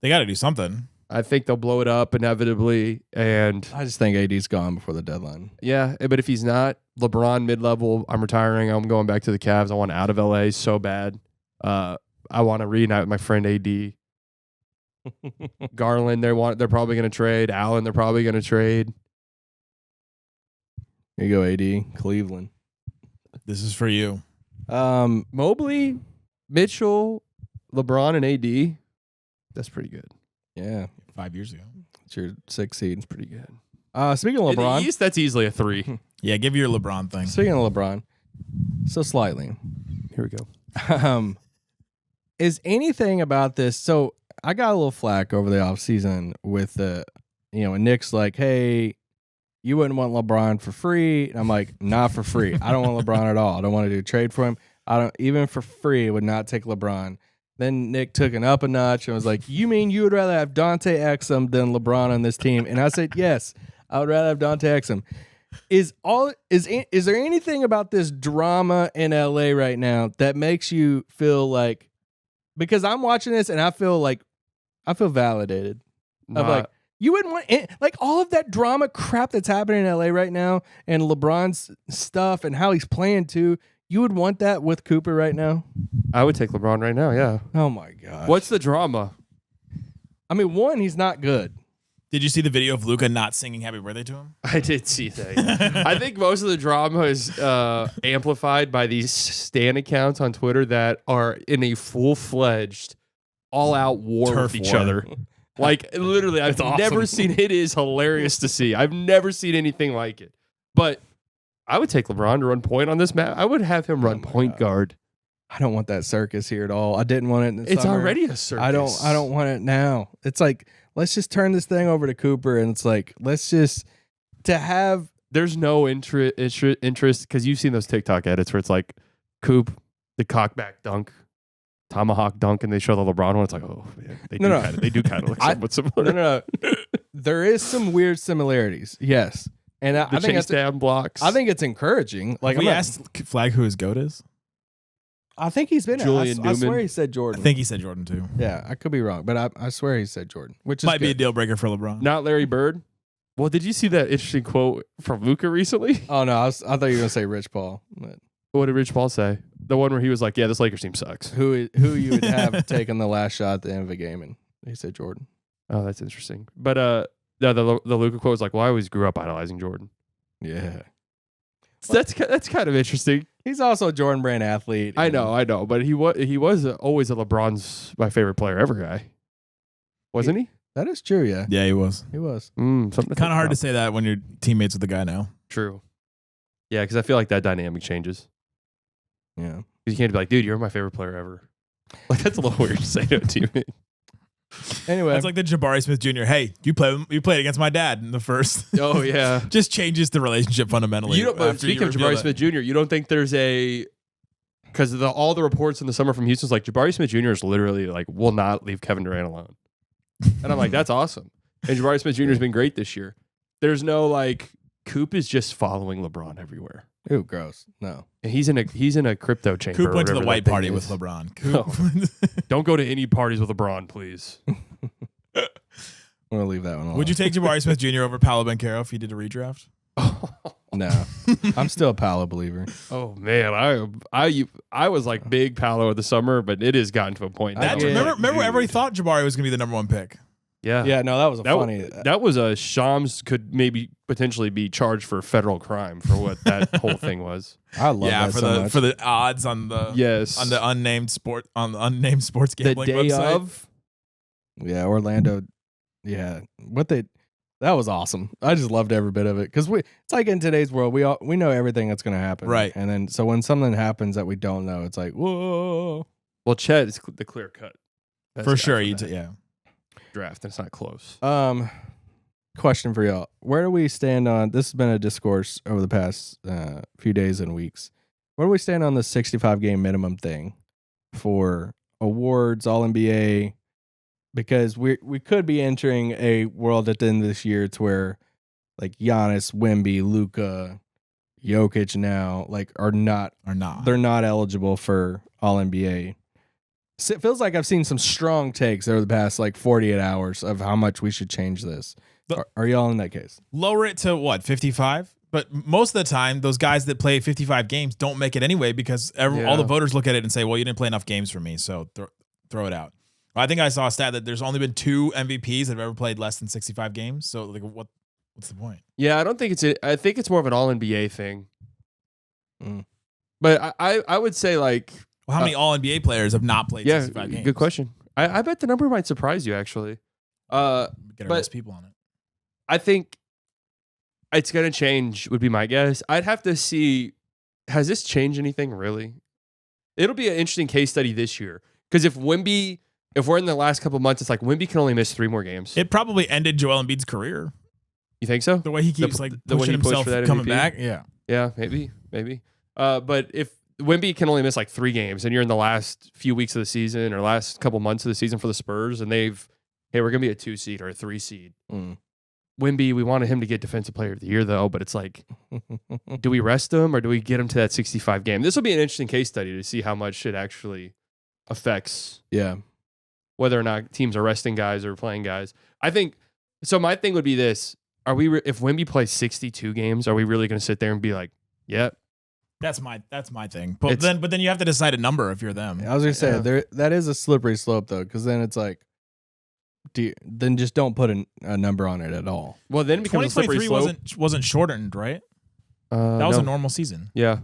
They got to do something. I think they'll blow it up inevitably. And I just think AD's gone before the deadline. yeah, but if he's not, LeBron mid-level, I'm retiring. I'm going back to the Cavs. I want out of LA so bad. I want to reunite with my friend AD. Garland, they're probably going to trade. Allen, they're probably going to trade. Here you go, AD, Cleveland. This is for you. Mobley, Mitchell, LeBron, and AD. That's pretty good. Yeah, 5 years ago. it's your 6th seed. It's pretty good. Speaking of In the LeBron, East, that's easily a 3. Yeah, give your LeBron thing. speaking of LeBron, so slightly. Here we go. Is anything about this? So I got a little flack over the offseason with the, and Nick's like, hey, you wouldn't want LeBron for free. And I'm like, not for free. I don't want LeBron at all. I don't want to do a trade for him. I don't, even for free, I would not take LeBron. Then Nick took it up a notch and was like, you mean you would rather have Dante Exum than LeBron on this team? And I said, yes, I would rather have Dante Exum. Is there anything about this drama in LA right now that makes you feel like, because I'm watching this and I feel validated. Of like, you wouldn't want like all of that drama crap that's happening in LA right now and LeBron's stuff and how he's playing too. You would want that with Cooper right now? I would take LeBron right now, yeah. Oh my god. What's the drama? I mean, one, he's not good. Did you see the video of Luka not singing happy birthday to him? I did see that. I think most of the drama is amplified by these stan accounts on Twitter that are in a full-fledged, all-out war Turf with each war. other. Like, literally, I've never seen it. Is hilarious to see. I've never seen anything like it. But I would take LeBron to run point on this map. I would have him run point guard. I don't want that circus here at all. I didn't want it in the It's summer. already a circus. I don't want it now. It's like, let's just turn this thing over to Cooper, and it's like, let's just to have. There's no interest because you've seen those TikTok edits where it's like Coop, the cockback dunk, tomahawk dunk, and they show the LeBron one. It's like, oh man, they do kind of look somewhat similar. No. There is some weird similarities, yes, and I think chase down blocks. I think it's encouraging. Like we asked Flag who his GOAT is. I think he's been. Julian I swear Newman. he said Jordan. I think he said Jordan too. Yeah, I could be wrong, but I swear he said Jordan, which is Might be a good. deal breaker for LeBron. Not Larry Bird. Well, did you see that interesting quote from Luka recently? Oh no, I thought you were gonna say Rich Paul. But What did Rich Paul say? The one where he was like, "Yeah, this Lakers team sucks." who you would have taken the last shot at the end of a game, and he said Jordan. Oh, that's interesting. But the Luka quote was like, "Well, I always grew up idolizing Jordan." Yeah, So that's kind of interesting. he's also a Jordan Brand athlete. I and- know, but he was always a LeBron's my favorite player ever guy, wasn't he? That is true. Yeah, Yeah, he was. he was. Something Kind of hard to say that when you're teammates with the guy now. True. Yeah, because I feel like that dynamic changes. Yeah. 'Cause you can't be like, dude, you're my favorite player ever. Like that's a little weird to say to a teammate. Anyway, It's like the Jabari Smith Jr. Hey, you played against my dad in the first. Oh yeah. Just changes the relationship fundamentally. You don't. But after you speaking of reveal Jabari that. Smith Jr., you don't think there's a because all the reports in the summer from Houston's like Jabari Smith Jr. is literally like will not leave Kevin Durant alone, and I'm like that's awesome. And Jabari Smith Jr. has been great this year. There's no like Coop is just following LeBron everywhere. ooh, gross. No. And he's in a crypto chamber. Coop or went to the whatever white that thing party with is. LeBron. No. Coop. Don't go to any parties with LeBron, please. I'm gonna leave that one alone. Would you take Jabari Smith Jr. over Paolo Banchero if he did a redraft? No. I'm still a Paolo believer. Oh man, I was like big Paolo of the summer, but it has gotten to a point now. That, where it's remember, like, everybody dude. thought Jabari was going to be the number one pick. Yeah, Yeah, no, that was a That, funny. that was a Shams could maybe potentially be charged for federal crime for what that whole thing was. I love Yeah, that for so the much. for the odds on the Yes, on the unnamed sports the gambling day website. of. Yeah, Orlando. Yeah, that was awesome. I just loved every bit of it because it's like in today's world, we know everything that's going to happen, Right. And then so when something happens that we don't know, it's like whoa. Well, Chet is the clear cut best For guy sure, that yeah. draft. And it's not close. Question for y'all: where do we stand on? This has been a discourse over the past few days and weeks. Where do we stand on the 65 game minimum thing for awards, All NBA? Because we could be entering a world at the end of this year to where like Giannis, Wemby, Luka, Jokic now like are not Or not. they're not eligible for All NBA. So it feels like I've seen some strong takes over the past like 48 hours of how much we should change this. Are y'all in that case? Lower it to what, 55? But most of the time, those guys that play 55 games don't make it anyway because all the voters look at it and say, well, you didn't play enough games for me, so throw it out. I think I saw a stat that there's only been 2 MVPs that have ever played less than 65 games. So like, what's the point? Yeah, I don't think I think it's more of an All NBA thing. Mm. But I would say like Well, how many All NBA players have not played 65 games? good question. I bet the number might surprise you actually. Get our But- best people on it. I think it's going to change would be my guess. I'd have to see, has this changed anything really? It'll be an interesting case study this year. Because if we're in the last couple months, it's like Wemby can only miss 3 more games. It probably ended Joel Embiid's career. You think so? The way he keeps The way pushing he pushed himself for that coming MVP? back. Yeah. Yeah, maybe. But if Wemby can only miss like 3 games and you're in the last few weeks of the season or last couple months of the season for the Spurs and we're going to be a 2 seed or a 3 seed. Mm. Wemby, we wanted him to get Defensive Player of the Year, though, but it's like, do we rest him or do we get him to that 65 game? This will be an interesting case study to see how much it actually affects Yeah. whether or not teams are resting guys or playing guys. I think, so my thing would be this. If Wemby plays 62 games, are we really going to sit there and be like, yep? That's my thing. But then you have to decide a number if you're them. I was gonna say Yeah. that is a slippery slope though, because then it's like, then just don't put a number on it at all. Well, then it becomes a slippery 2023 slope. wasn't shortened, right? That was No. a normal season. Yeah.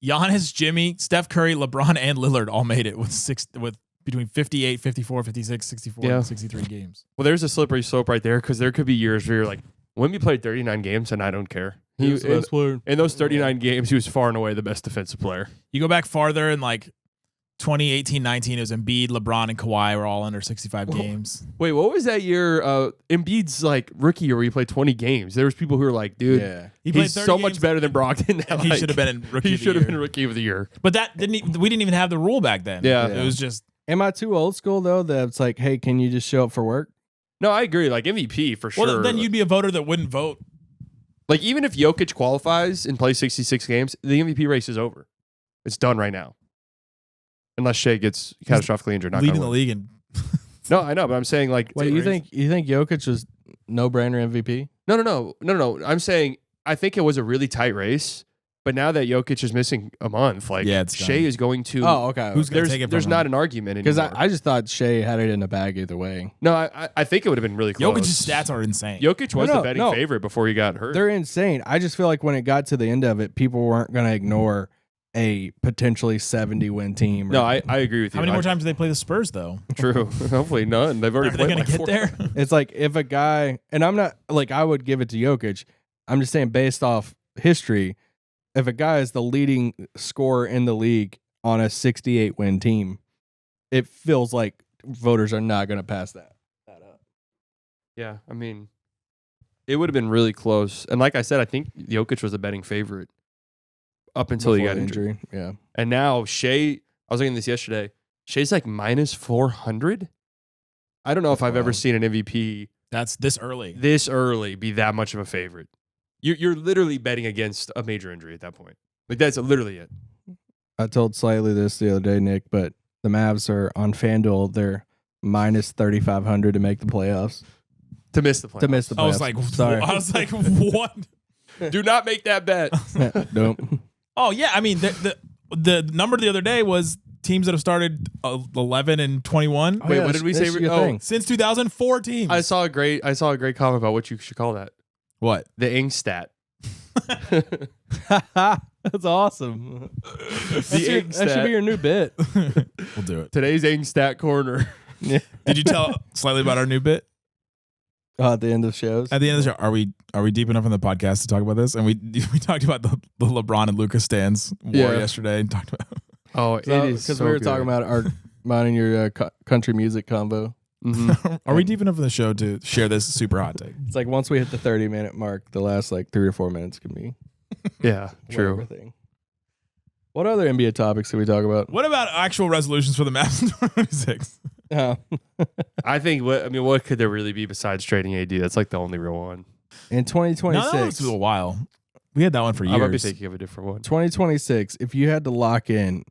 Giannis, Jimmy, Steph Curry, LeBron, and Lillard all made it with between 58, 54, 56, 64, Yeah. and 63 games. Well, there's a slippery slope right there because there could be years where you're like, Wemby played 39 games and I don't care. In those 39 games, he was far and away the best defensive player. You go back farther and like 2018-19, it was Embiid, LeBron, and Kawhi were all under 65 games. Wait, what was that year? Embiid's like rookie year where he played 20 games. There was people who were like, dude, He played he's 30 so much games, better than Brogdon. and he should have been in rookie of the He should have year. been rookie of the year. But we didn't even have the rule back then. Yeah. It was just Am I too old school though? That it's like, hey, can you just show up for work? No, I agree. Like MVP for sure. well. Then you'd be a voter that wouldn't vote. Like even if Jokic qualifies and plays 66 games, the MVP race is over. It's done right now. Unless Shea gets catastrophically injured. Not Leading gonna the win. league and No, I know, but I'm saying like. Wait, you think Jokic was no brainer MVP? No. I'm saying I think it was a really tight race, but now that Jokic is missing a month, like Yeah, it's Shea done. is going to. Oh, okay. Who's gonna There's take it from there's him? not an argument Because anymore. I just thought Shea had it in the bag either way. No, I think it would have been really close. Jokic's stats are insane. Jokic was No, the betting no. favorite before he got hurt. They're insane. I just feel like when it got to the end of it, people weren't going to ignore a potentially 70-win team. No, I agree with you. How many more times do they play the Spurs though? True. Hopefully none. They've already Are they played going to like get 4. there? It's like if a guy, and I'm not like I would give it to Jokic. I'm just saying based off history, if a guy is the leading scorer in the league on a 68-win team, it feels like voters are not going to pass that up. Yeah, I mean, it would have been really close. And like I said, I think Jokic was a betting favorite up until he Before got the injured. injury. Yeah. And now Shea, I was looking at this yesterday. Shea's like minus 400. I don't know if I've ever seen an MVP That's this early. this early be that much of a favorite. You're literally betting against a major injury at that point. Like that's literally it. I told Slightly this the other day, Nick, but the Mavs are on FanDuel. They're minus 3,500 to make the playoffs. To miss the playoffs. To miss the playoffs. I was like, what? Do not make that bet. Nope. Oh yeah, I mean the number the other day was teams that have started 11 and 21 Wait, what did we say? Oh, since 2004 teams. I saw a great comment about what you should call that. What? The Angstadt. That's awesome. That should be your new bit. We'll do it. Today's Angstadt corner. Did you tell slightly about our new bit? At the end of shows. At the end of the show, are we deep enough in the podcast to talk about this? And we talked about the LeBron and Lucas stands war yesterday and talked about. Oh, it is because so we were good. talking about mine and your country music combo. Mm-hmm. Are we deep enough in the show to share this super hot take? It's like once we hit the 30-minute mark, the last like 3 or 4 minutes can be Yeah, true. whatever thing. What other NBA topics did we talk about? What about actual resolutions for the Mavs in 2026? Oh. What could there really be besides trading AD? That's like the only real one. In No, that was 2026, a while. We had that one for years. I might be thinking of a different one. 2026, if you had to lock in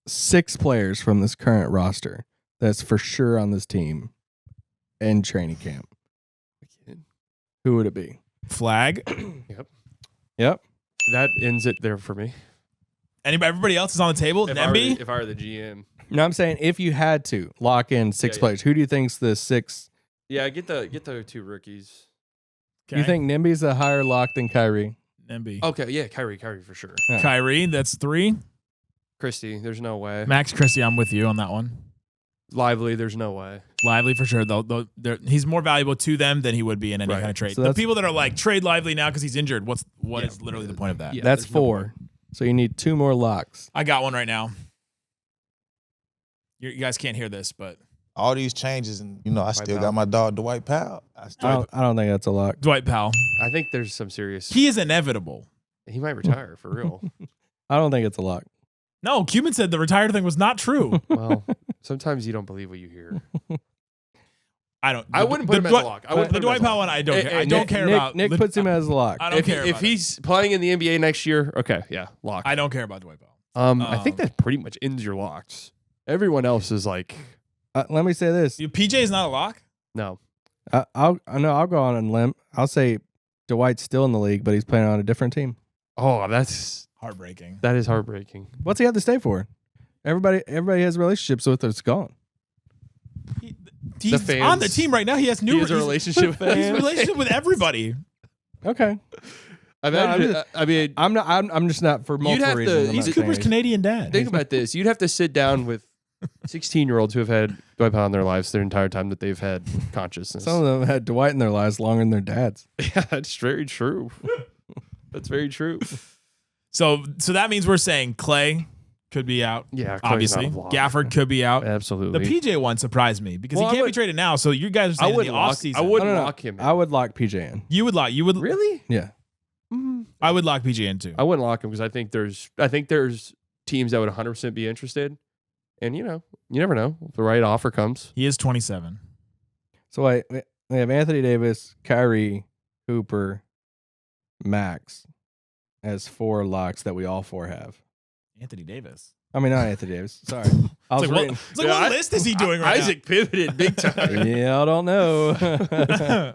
6 players from this current roster that's for sure on this team in training camp, who would it be? Flag. Yep. That ends it there for me. Everybody else is on the table. If I Nemby. were the GM. No, I'm saying if you had to lock in 6 Yeah. players, who do you think's the 6? Yeah, get the 2 rookies. You think Nimby's a higher lock than Kyrie? Nemby? Okay, yeah, Kyrie for sure. Yeah. Kyrie. That's 3. Christie, there's no way. Max Christie. I'm with you on that one. Lively, there's no way. Lively for sure. Though he's more valuable to them than he would be in any Right. kind of trade. So The that's- people that are like trade Lively now because he's injured. What is literally the point of that? Yeah, That's there's no 4. point. So you need 2 more locks. I got one right now. You guys can't hear this, but All these changes, and I still Powell. got my dog Dwight Powell. I don't think that's a lock. Dwight Powell. I think there's some serious. He is inevitable. He might retire for real. I don't think it's a lock. No, Cuban said the retired thing was not true. Well, sometimes you don't believe what you hear. I wouldn't put him as a lock. I wouldn't The put him as Dwight a Powell lock. one, I don't. Hey, I don't Nick- care Nick, about. Nick puts him as a lock. I don't care. If about it. he's playing in the NBA next year, okay, yeah, lock. I don't care about Dwight Powell. I think that pretty much ends your locks. Everyone else is like, Let me say this. PJ is not a lock. no. I'll go on a limb. I'll say Dwight's still in the league, but he's playing on a different team. Oh, Heartbreaking. that is heartbreaking. What's he have to stay for? Everybody has relationships with. It's gone. He's fans- on the team right now. He has He has a relationship. He's a relationship with everybody. Okay. I'm just not for multiple have to- reasons. I'm He's not Cooper's saying Canadian dad. Think about this. You'd have to sit down with 16-year-olds who have had Dwight Powell in their lives their entire time that they've had consciousness. some of them had Dwight in their lives longer than their dads. Yeah, that's very true. That's very true. So that means we're saying Klay, could be out. Yeah, Clay's obviously. not a lock. Gafford could be out. Absolutely. The PJ one surprised me because Well, he I can't be would- traded now. So you guys are I saying in would the lock. offseason. I wouldn't No. lock him in. I would lock PJ in. You would Really? Yeah. I would lock PJ in too. I wouldn't lock him because I think there's teams that would 100% be interested, and you never know if the right offer comes. He is 27. So we have Anthony Davis, Kyrie, Cooper, Max as 4 locks that we all 4 have. Anthony Davis. I mean, not Anthony Davis. Sorry. I was It's like, reading. what list is he doing right Isaac pivoted big time. Yeah, I don't know. now?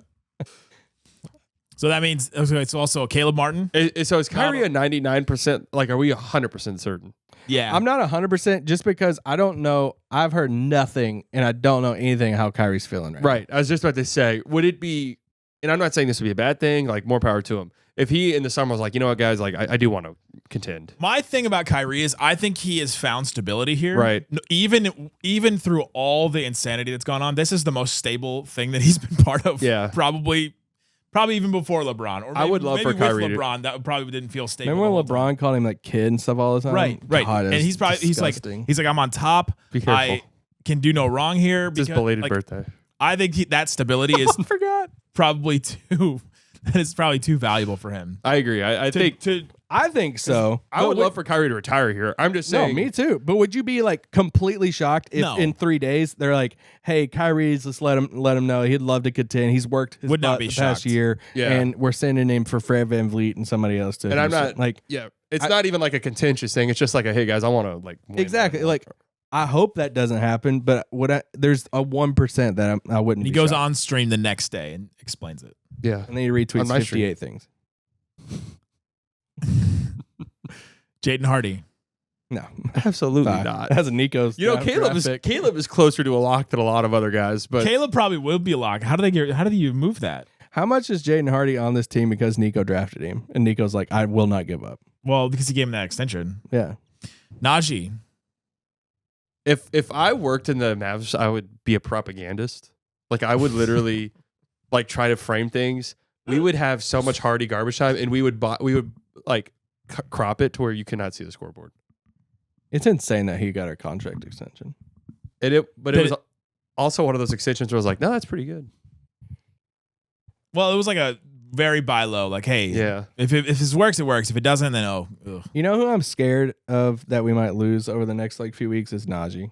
So that means it's also Caleb Martin. So is Kyrie a 99%? Like, are we 100% certain? Yeah. I'm not 100% just because I don't know. I've heard nothing and I don't know anything how Kyrie's feeling right now. Right. I was just about to say, would it be? And I'm not saying this would be a bad thing. Like, more power to him. If he in the summer was like, you know what, guys, like I do want to contend. My thing about Kyrie is I think he has found stability here. Right. Even through all the insanity that's gone on, this is the most stable thing that he's been part of. Yeah. Probably even before LeBron. Or maybe, I would love for maybe Kyrie with to- LeBron, that probably didn't feel stable. Remember when the whole time. LeBron called him like kid and stuff all the time? Right. God, And it's he's probably disgusting. he's like I'm on top. Be careful. I can do no wrong here. Just because, belated like, birthday. I think that stability is I forgot. probably too valuable for him. I agree. I think I think so. I would love for Kyrie to retire here. I'm just No, saying. me too. But would you be like completely shocked if No. in 3 days they're like, "Hey, Kyrie's, let's let him know he'd love to contend. He's worked his Would not butt be the past shocked. year, Yeah. and we're sending him for Fred VanVleet and somebody else to." And I'm Houston." not like Yeah, it's not even like a contentious thing. It's just like a hey guys, I want to like win. exactly like. I hope that doesn't happen, but there's a 1% that I wouldn't. And he be goes shocked. on stream the next day and explains it. Yeah. and then he On retweets my 58 things. Jaden Hardy. No, Absolutely not. That's Nico's. You know, draft Caleb pick. is closer to a lock than a lot of other guys, but Caleb probably will be a lock. How do you move that? How much is Jaden Hardy on this team because Nico drafted him, and Nico's like, I will not give up. Well, because he gave him that extension. Yeah, Naji. if I worked in the Mavs, I would be a propagandist. Like I would literally like try to frame things. We would have so much Hardy garbage time, and we would like crop it to where you cannot see the scoreboard. it's insane that he got a contract extension. But it was also one of those extensions where I was like, no, that's pretty good. Well, it was like a very buy low. Like, hey, Yeah. if this works, it works. If it doesn't, then ugh. You know who I'm scared of that we might lose over the next like few weeks is Naji.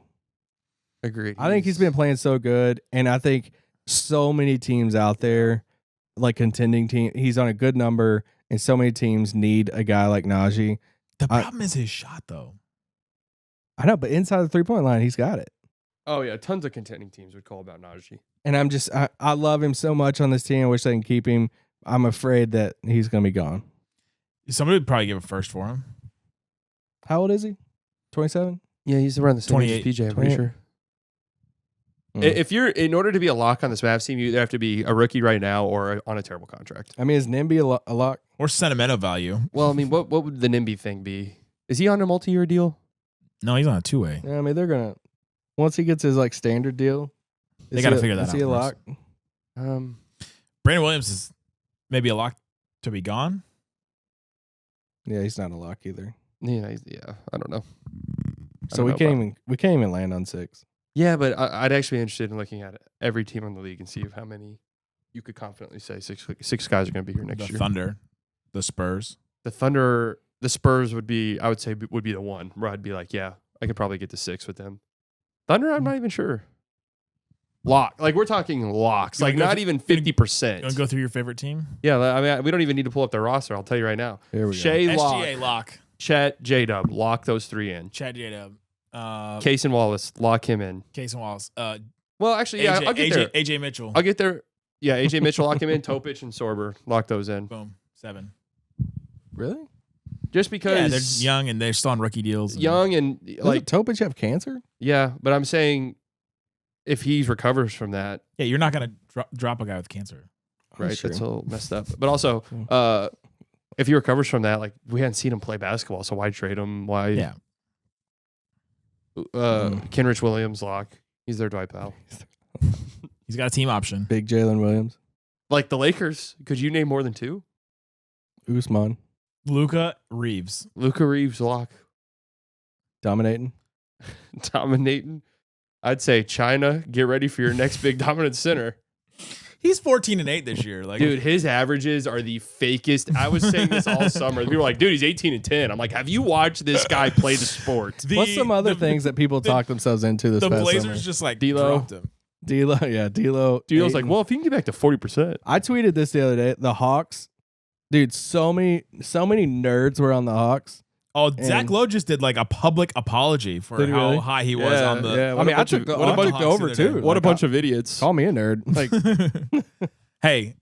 Agreed. I think he's been playing so good, and I think so many teams out there, like contending team, he's on a good number, and so many teams need a guy like Naji. The problem is his shot, though. I know, but inside the 3-point line, he's got it. Oh yeah, tons of contending teams would call about Naji. And I love him so much on this team. I wish they can keep him. I'm afraid that he's going to be gone. Somebody would probably give a first for him. How old is he? 27? Yeah, he's around the same age as 28. PJ. I'm pretty 28. sure. Mm. If you're in order to be a lock on this Mavs team, you either have to be a rookie right now or on a terrible contract. I mean, is Nimby a lock? Or sentimental value. Well, I mean, what would the NIMBY thing be? Is he on a multi-year deal? No, he's on a two-way. Yeah, I mean, they're going to, once he gets his like standard deal, They gotta figure that Is he a out lock? first. Um, Brandon Williams is maybe a lock to be gone. Yeah, he's not a lock either. yeah, I don't know. So we can't even land on 6. Yeah, but I'd actually be interested in looking at every team in the league and see how many you could confidently say six guys are going to be here next The year. Thunder, the Spurs. The Thunder, the Spurs would be, I would say, would be the one where I'd be like, yeah, I could probably get to 6 with them. Thunder, I'm not even sure. Lock, like we're talking locks, You like wanna go not through- even You want 50%. to go through your favorite team? Yeah, I mean, we don't even need to pull up their roster. I'll tell you right now. Here we Shea, SGA lock. lock. Chet, J-Dub, lock those 3 in. Chad J-Dub. Case and Wallace, lock him in. Case and Wallace. Well, actually, yeah, I'll get there. AJ Mitchell. I'll get there. Yeah, AJ Mitchell, lock him in. Topich and Sorber, lock those in. Boom. 7. Really? Just because Yeah, they're young and they're still on rookie deals. young and Doesn't like Topich have cancer? yeah, but I'm saying if he recovers from that, Yeah, you're not going to drop a guy with cancer. right, That's that's a true. little messed up. But also, if he recovers from that, like we hadn't seen him play basketball, so why trade him? Why? Yeah. Kenrich Williams, lock. He's their Dwight Powell. He's got a team option. Big Jalen Williams. Like the Lakers, could you name more than 2? Usman. Luka Reeves. Luka Reeves, lock. Dominating. Dominating. I'd say China, get ready for your next big dominant center. He's 14-8 this year. Like, Dude, his averages are the fakest. I was saying this all summer. People were like, dude, he's 18-10. I'm like, have you watched this guy play the sport? What's some other things that people talk themselves into this the past Blazers summer? just like D'Lo. dropped him. D'Lo, yeah, D'Lo. D'Lo's like, Ayton. well, if you can get back to 40%. I tweeted this the other day. The Hawks, dude, so many nerds were on the Hawks. Oh, Zach Lowe just did like a public apology for Did he how really? high he was on the. Yeah, I mean, I took over too. What a Like, bunch of idiots. Call me a nerd. Like, Hey,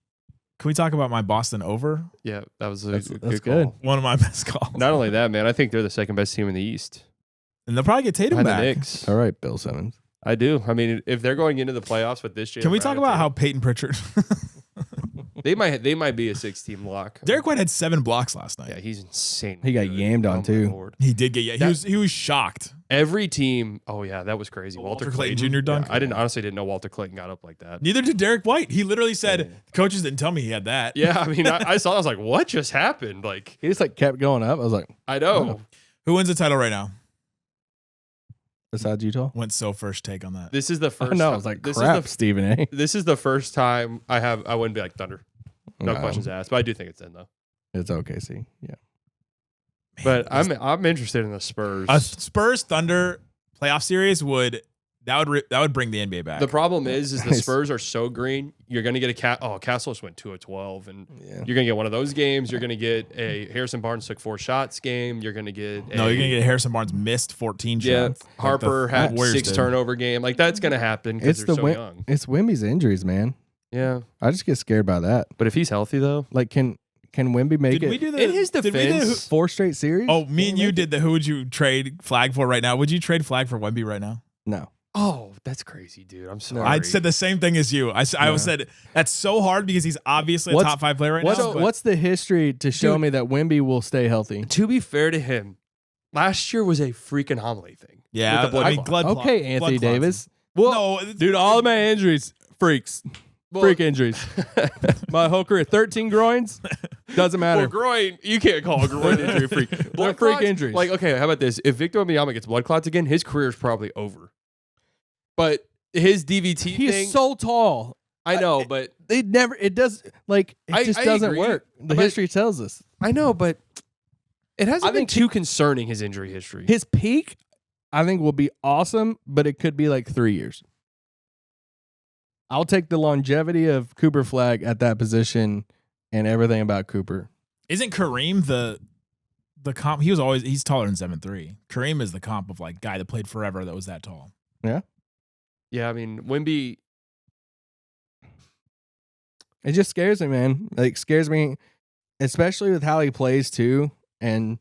can we talk about my Boston over? Yeah, that was a That's good good. call. One of my best calls. Not only that, man, I think they're the second best team in the East. And they'll probably get Tatum Behind the back. Knicks. all right, Bill Simmons. I do. I mean, if they're going into the playoffs with this, Can we talk about how Peyton Pritchard? they might be a 6-team lock. Derek White had 7 blocks last night. Yeah, he's insane. He got yammed on, my too. Lord. He did get. He was shocked. Every team. Oh yeah, that was crazy. Walter Clayton Clayton Jr. dunk. Yeah, I honestly didn't know Walter Clayton got up like that. Neither did Derek White. He literally said, "Coaches didn't tell me he had that." Yeah, I mean, I saw. I was like, what just happened? Like, He just like kept going up. I was like, I know. Who wins the title right now? besides Utah. Went so first take on that. This is the first. I know. I time- was like, this crap, is the Stephen A. This is the first time I wouldn't be like Thunder. No questions asked, but I do think it's in though. It's OKC. Yeah. But I'm interested in the Spurs. A Spurs Thunder playoff series would bring the NBA back. The problem is the Nice. Spurs are so green. You're going to get Castle just went 2 of 12, and Yeah. you're going to get one of those games. You're going to get a Harrison Barnes took 4 shots game. You're going to get you're gonna get Harrison Barnes missed 14 shots. Like Harper the had Warriors 6 did. turnover game. Like that's going to happen because It's they're the so young. it's Wemby's injuries, man. Yeah, I just get scared by that. but if he's healthy though, Like, can Wemby make Did it we do the in his did we do the defense, 4 straight series? Oh, me and Can he you make did the who would you trade Flag for right now? Would you trade Flag for Wemby right now? it? No. oh, that's crazy, dude. I'm sorry. I said the same thing as you. I said that's so hard because he's obviously a What's- top 5 player right What's now. but- what's the history to show Dude. me that Wemby will stay healthy? To be fair to him, last year was a freaking homily thing. yeah, with the blood I mean, clot. blood clot- Okay, blood Anthony clots. Davis. No, Dude, all of my injuries, freaks. Freak injuries. My whole career, 13 groins, doesn't matter. Well, groin, you can't call a groin injury freak. They're freak clots, injuries. Like, okay, how about this? If Victor Wembanyama gets blood clots again, his career is probably over. But his DVT He thing, is so tall. I know, but They never. It does like it I just doesn't agree, work. The but- history tells us I know, but it hasn't I been think too concerning his injury history. his peak, I think, will be awesome, but it could be like 3 years. I'll take the longevity of Cooper Flagg at that position and everything about Cooper. Isn't Kareem the comp? He's taller than 7'3". Kareem is the comp of like guy that played forever that was that tall. Yeah, I mean, Wemby. It just scares me, man. Like scares me, especially with how he plays too. And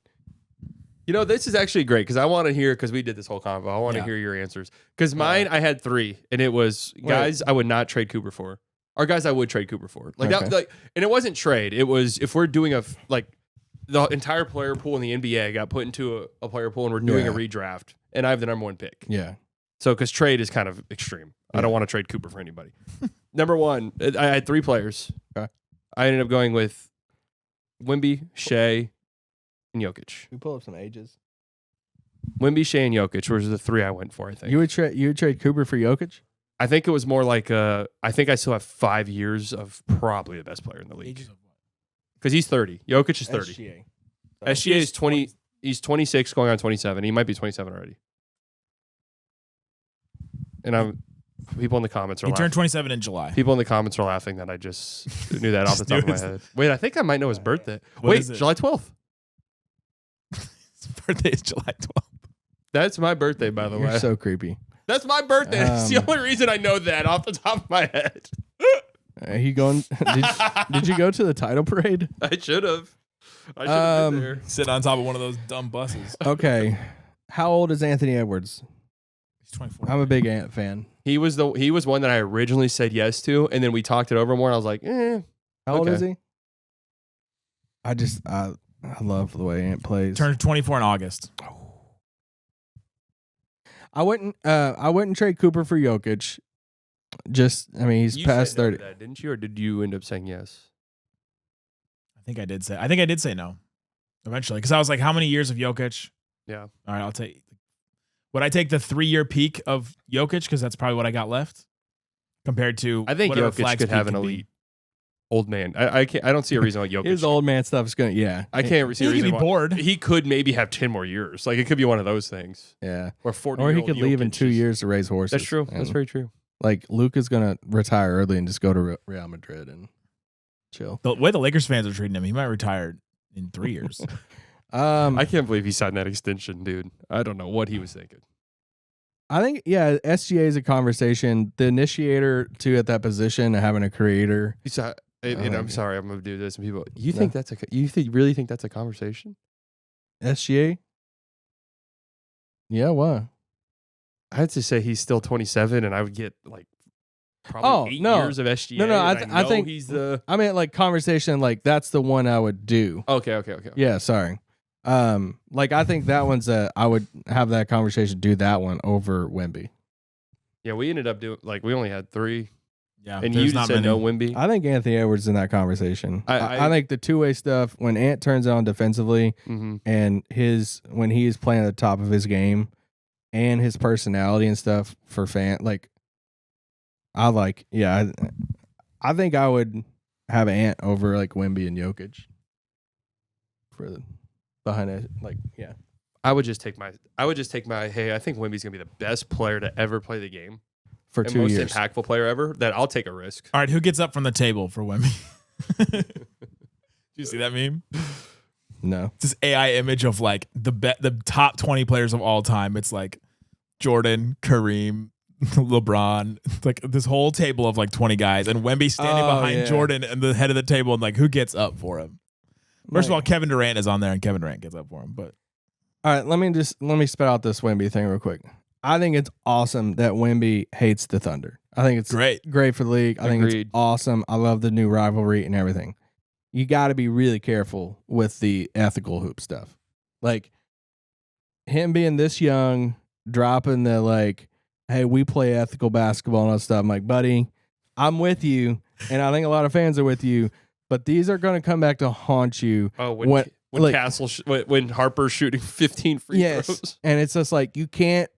You know, this is actually great because I want to hear, because we did this whole convo, I want to Yeah. hear your answers. Because mine, I had 3, and it was guys I would not trade Cooper for, or guys I would trade Cooper for. Like that, Okay. like, and it wasn't trade. It was if we're doing the entire player pool in the NBA got put into a player pool, and we're doing a Yeah. redraft, and I have the number 1 pick. yeah, So, because trade is kind of extreme. I don't want to trade Cooper for anybody. Number 1, I had 3 players. Okay. I ended up going with Wemby, Shea, and Jokic. we pull up some ages. Wemby, Shea, and Jokic was the 3 I went for, I think. You would trade Cooper for Jokic? I think it was more like I think I still have 5 years of probably the best player in the league. Because he's 30. Jokic is 30. SGA is 20. He's 26 going on 27. He might be 27 already. And people in the comments are He laughing. turned 27 in July. People in the comments are laughing that I just knew that off the top of my head. Wait, I think I might know his birthday. What Wait, is it? July 12th. His birthday is July 12th. That's my birthday, by the You're way. so creepy. That's my birthday. That's the Um, only reason I know that off the top of my head. He going? Did you go to the title parade? I should have. I should have been there. Sitting on top of one of those dumb buses. Okay. How old is Anthony Edwards? He's 24. I'm a big Ant fan. He was one that I originally said yes to, and then we talked it over more, and I was like, eh. How old Okay. is he? I love the way Ant plays. Turned 24 in August. I wouldn't trade Cooper for Jokic. He's You past said no to 30. that, didn't you? Or did you end up saying yes? I think I did say no eventually because I was like, how many years of Jokic? Yeah. All right, I'll take Would I take the 3-year peak of Jokic because that's probably what I got left compared to? I think whatever Jokic Flagg's could peak have an can be? elite old man. I can't. I don't see a reason why Jokic. His old man stuff is going to, yeah. I can't see a He could reason be why. bored. He could maybe have 10 more years. Like it could be one of those things. Yeah. Or 40. Or he could leave in 2 years to raise horses. That's true. That's And, very true. like, Luka's going to retire early and just go to Real Madrid and chill. The way the Lakers fans are treating him, he might retire in 3 years. I can't believe he signed that extension, dude. I don't know what he was thinking. I think, yeah, SGA is a conversation. The initiator, too, at that position, having a creator. And I'm sorry, I'm gonna do this. And people, you think that's really think that's a conversation? SGA? Yeah, what? I had to say he's still 27, and I would get like probably 8 years of SGA. No, and I think he's the. I mean, like conversation, like that's the one I would do. Okay. Yeah, sorry. Like I think that one's I would have that conversation, do that one over Wemby. Yeah, we ended up doing like we only had 3. Yeah, And there's you not said many. no Wemby. I think Anthony Edwards is in that conversation. I think the two-way stuff when Ant turns it on defensively Mm-hmm. and when he is playing at the top of his game and his personality and stuff for I think I would have Ant over like Wemby and Jokic for behind it. Like, yeah. I would just take my. Hey, I think Wemby's gonna be the best player to ever play the game. For And 2 most years. impactful player ever. That I'll take a risk. All right, who gets up from the table for Wemby? Did you see that meme? No. It's this AI image of like the top 20 players of all time. It's like Jordan, Kareem, LeBron. It's like this whole table of like 20 guys, and Wemby standing behind Jordan and the head of the table, and like who gets up for him? First of all, Kevin Durant is on there, and Kevin Durant gets up for him. But All right, let me spit out this Wemby thing real quick. I think it's awesome that Wemby hates the Thunder. I think it's great for the league. I think it's awesome. I love the new rivalry and everything. You got to be really careful with the ethical hoop stuff. Like him being this young, dropping the like, hey, we play ethical basketball and all that stuff. I'm like, buddy, I'm with you, and I think a lot of fans are with you, but these are going to come back to haunt you. Oh, when Harper's shooting 15 free throws. And it's just like you can't.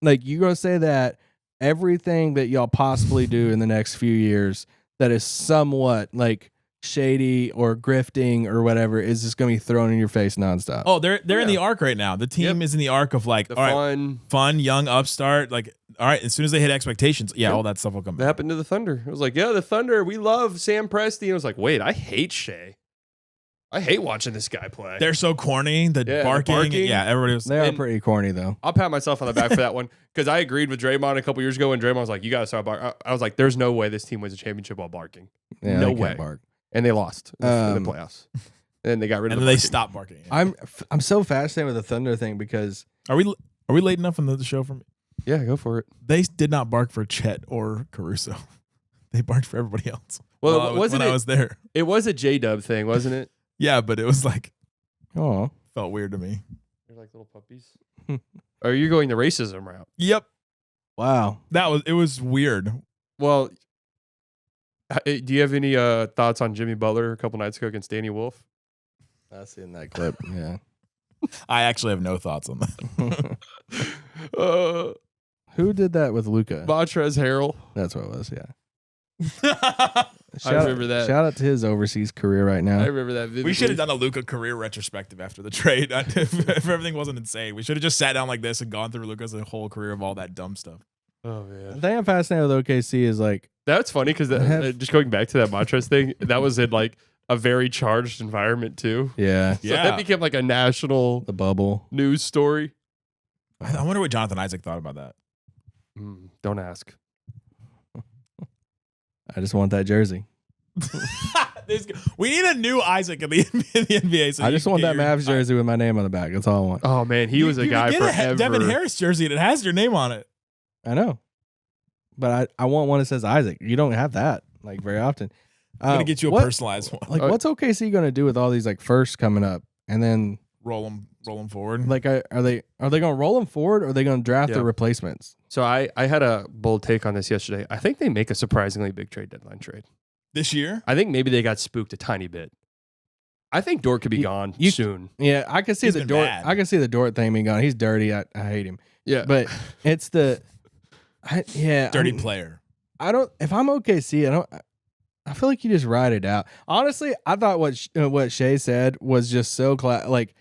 Like, you're going to say that everything that y'all possibly do in the next few years that is somewhat, like, shady or grifting or whatever is just going to be thrown in your face nonstop. oh, they're in the arc right now. The team is in the arc of, like, The all right, fun, young upstart. Like, all right, as soon as they hit expectations, all that stuff will come That back. happened to the Thunder. It was like, yeah, the Thunder, we love Sam Presti. And it was like, wait, I hate Shea. I hate watching this guy play. They're so corny. The barking. Yeah, everybody was. They are pretty corny, though. I'll pat myself on the back for that one because I agreed with Draymond a couple years ago when Draymond was like, you got to start barking. I was like, there's no way this team wins a championship while barking. Yeah, no they can't way. bark. And they lost in the playoffs. And then they got rid of And the then they barking. stopped barking. I'm so fascinated with the Thunder thing because Are we late enough in the show for me? Yeah, go for it. They did not bark for Chet or Caruso. They barked for everybody else. Well, when I was there. It was a J-Dub thing, wasn't it? Yeah, but it was like, oh, felt weird to me. They're like little puppies. Are you going the racism route? Yep. wow. It was weird. Well, do you have any thoughts on Jimmy Butler a couple nights ago against Danny Wolf? I seen that clip. Yeah. I actually have no thoughts on that. Who did that with Luka? Montrezl Harrell. That's what it was. Yeah. I remember that. Shout out to his overseas career right now. I remember that vividly. We should have done a Luka career retrospective after the trade. If everything wasn't insane, we should have just sat down like this and gone through Luka's whole career of all that dumb stuff. Oh The man, thing I'm fascinated with OKC is like, that's funny because just going back to that Montrezl thing, that was in like a very charged environment too. yeah, So that became like a national the bubble. news story. I wonder what Jonathan Isaac thought about that. Don't ask. I just want that jersey. We need a new Isaac in the NBA. So I just want that Mavs jersey with my name on the back. That's all I want. Oh man, he was a guy get forever. a Devin Harris jersey and it has your name on it. I know, but I want one that says Isaac. You don't have that like very often. I'm gonna get you a personalized one. Like, what's OKC gonna do with all these like firsts coming up, and then roll them forward. like are they gonna roll them forward, or are they gonna draft the replacements? So I had a bold take on this yesterday. I think they make a surprisingly big trade deadline trade this year. I think maybe they got spooked a tiny bit. I think Dort could be gone soon. Yeah, I can see He's the been Dort. bad. I can see the Dort thing being gone. He's dirty. I hate him. Yeah. But it's Dirty player. I don't. If I'm OKC, I feel like you just ride it out. Honestly, I thought what Shea said was just so like,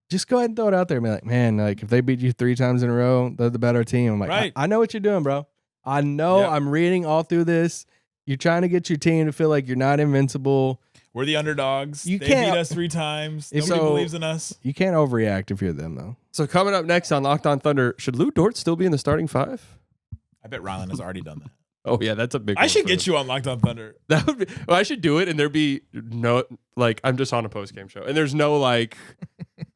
just go ahead and throw it out there and be like, man, like if they beat you 3 times in a row, they're the better team. I'm like, Right. I know what you're doing, bro. I know. Yep. I'm reading all through this. You're trying to get your team to feel like you're not invincible. We're the underdogs. You They can't- beat us 3 times. If Nobody so- believes in us. You can't overreact if you're them, though. So coming up next on Locked On Thunder, should Lou Dort still be in the starting 5? I bet Rylan has already done that. Oh yeah, that's a big. I should get you on Locked On Thunder. That would be. Well, I should do it, and there be no like. I'm just on a post game show, and there's no like,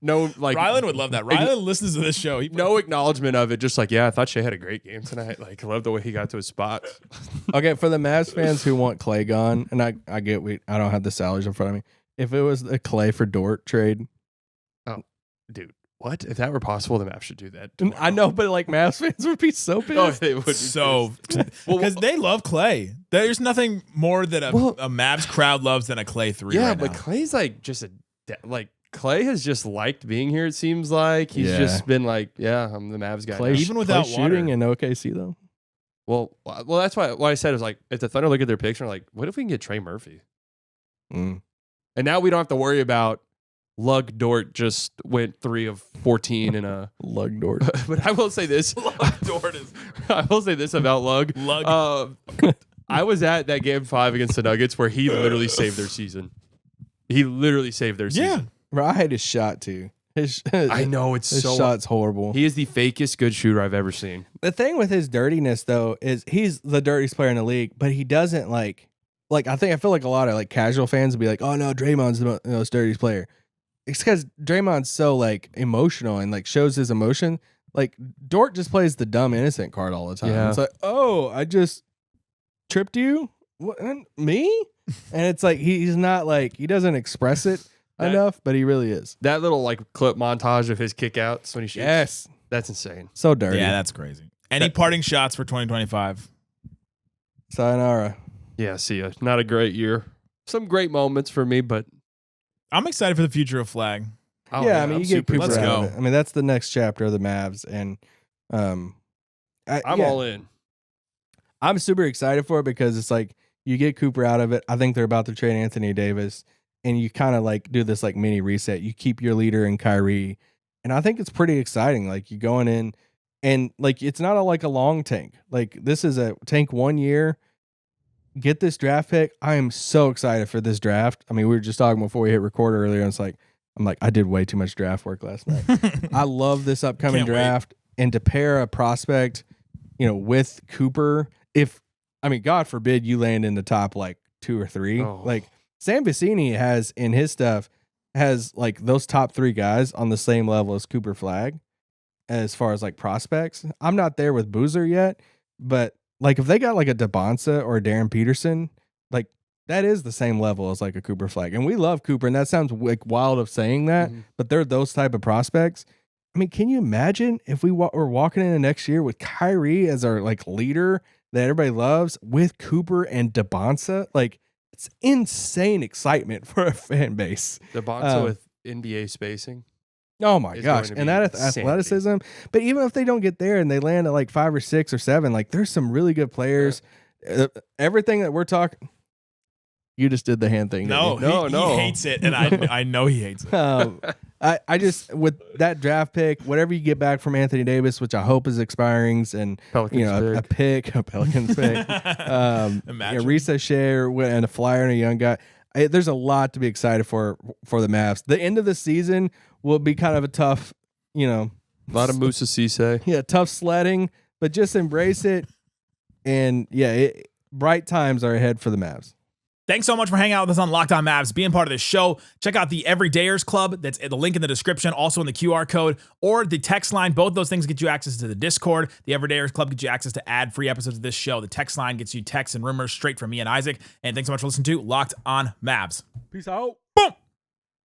Rylan would love that. Rylan listens to this show. no acknowledgement of it. Just like, yeah, I thought Shea had a great game tonight. Like, I love the way he got to his spots. Okay, for the Mavs fans who want Klay gone, and I get I don't have the salaries in front of me. If it was a Klay for Dort trade, Dude, what if that were possible? The Mavs should do that. I know, but like Mavs fans would be so pissed. Oh, they would be So, pissed. because they love Klay. There's nothing more that a Well- Mavs crowd loves than a Klay 3 yeah, right but now. Clay's like just Klay has just liked being here. It seems like he's Yeah. just been like, yeah, I'm the Mavs guy. Klay, now. Even without Klay shooting water. in OKC though. Well, that's why what I said is like, if the Thunder look at their picture, like, what if we can get Trey Murphy? Mm. And now we don't have to worry about Lug Dort just went 3 of 14 in a. Lug Dort. But I will say this. Dort is I will say this about Lug. Lug. I was at that game 5 against the Nuggets where he literally saved their season. He literally saved their Yeah. season. Bro, I hate his shot too. I know it's His so. shot's horrible. He is the fakest good shooter I've ever seen. The thing with his dirtiness though is he's the dirtiest player in the league, but he doesn't like I feel like a lot of like casual fans would be like, oh no, Draymond's the most dirtiest player. It's because Draymond's so like emotional and like shows his emotion. Like Dort just plays the dumb innocent card all the time. Yeah. It's like, oh, I just tripped you? What, me? And it's like he's not like he doesn't express it enough, but he really is. That little like clip montage of his kickouts when he shoots. Yes. That's insane. So dirty. Yeah, that's crazy. Any parting shots for 2025? Sayonara. Yeah, see ya. Not a great year. Some great moments for me, but I'm excited for the future of Flag. oh, Yeah, I mean, I'm you get super Cooper Let's out excited. of go. it. I mean, that's the next chapter of the Mavs, and I'm yeah, all in. I'm super excited for it because it's like you get Cooper out of it. I think they're about to trade Anthony Davis, and you kind of like do this like mini reset. You keep your leader in Kyrie, and I think it's pretty exciting. Like you going in, and like it's not like a long tank. Like this is a tank 1 year. Get this draft pick. I am so excited for this draft. I mean, we were just talking before we hit record earlier, and it's like I'm like I did way too much draft work last night. I love this upcoming Can't wait. draft, and to pair a prospect, with Cooper. God forbid you land in the top like 2 or 3. Oh. Like Sam Vecini has in his stuff has like those top 3 guys on the same level as Cooper Flagg as far as like prospects. I'm not there with Boozer yet, but like if they got like a DeBonsa or a Darren Peterson, like that is the same level as like a Cooper Flagg. And we love Cooper, and that sounds like wild of saying that, but they're those type of prospects. I mean, can you imagine if we were walking into next year with Kyrie as our like leader that everybody loves with Cooper and DeBonsa? Like it's insane excitement for a fan base. The Bonzo Um, with NBA spacing. Oh my It's gosh. going to And be that insanity. athleticism. But even if they don't get there and they land at like 5 or 6 or 7, like there's some really good players. Everything that we're talking. You just did the hand thing. didn't you? No, he hates it, and I know he hates it. I just with that draft pick, whatever you get back from Anthony Davis, which I hope is expiring, and Pelicans a Pelicans pick, Imagine. Risa Share and a flyer and a young guy. There's a lot to be excited for the Mavs. The end of the season will be kind of a tough, A lot of Musa Cisse. tough sledding, but just embrace it. And bright times are ahead for the Mavs. Thanks so much for hanging out with us on Locked On Mavs, being part of this show. Check out the Everydayers Club. That's the link in the description, also in the QR code, or the text line. Both those things get you access to the Discord. The Everydayers Club gets you access to ad-free episodes of this show. The text line gets you texts and rumors straight from me and Isaac. And thanks so much for listening to Locked On Mavs. Peace out.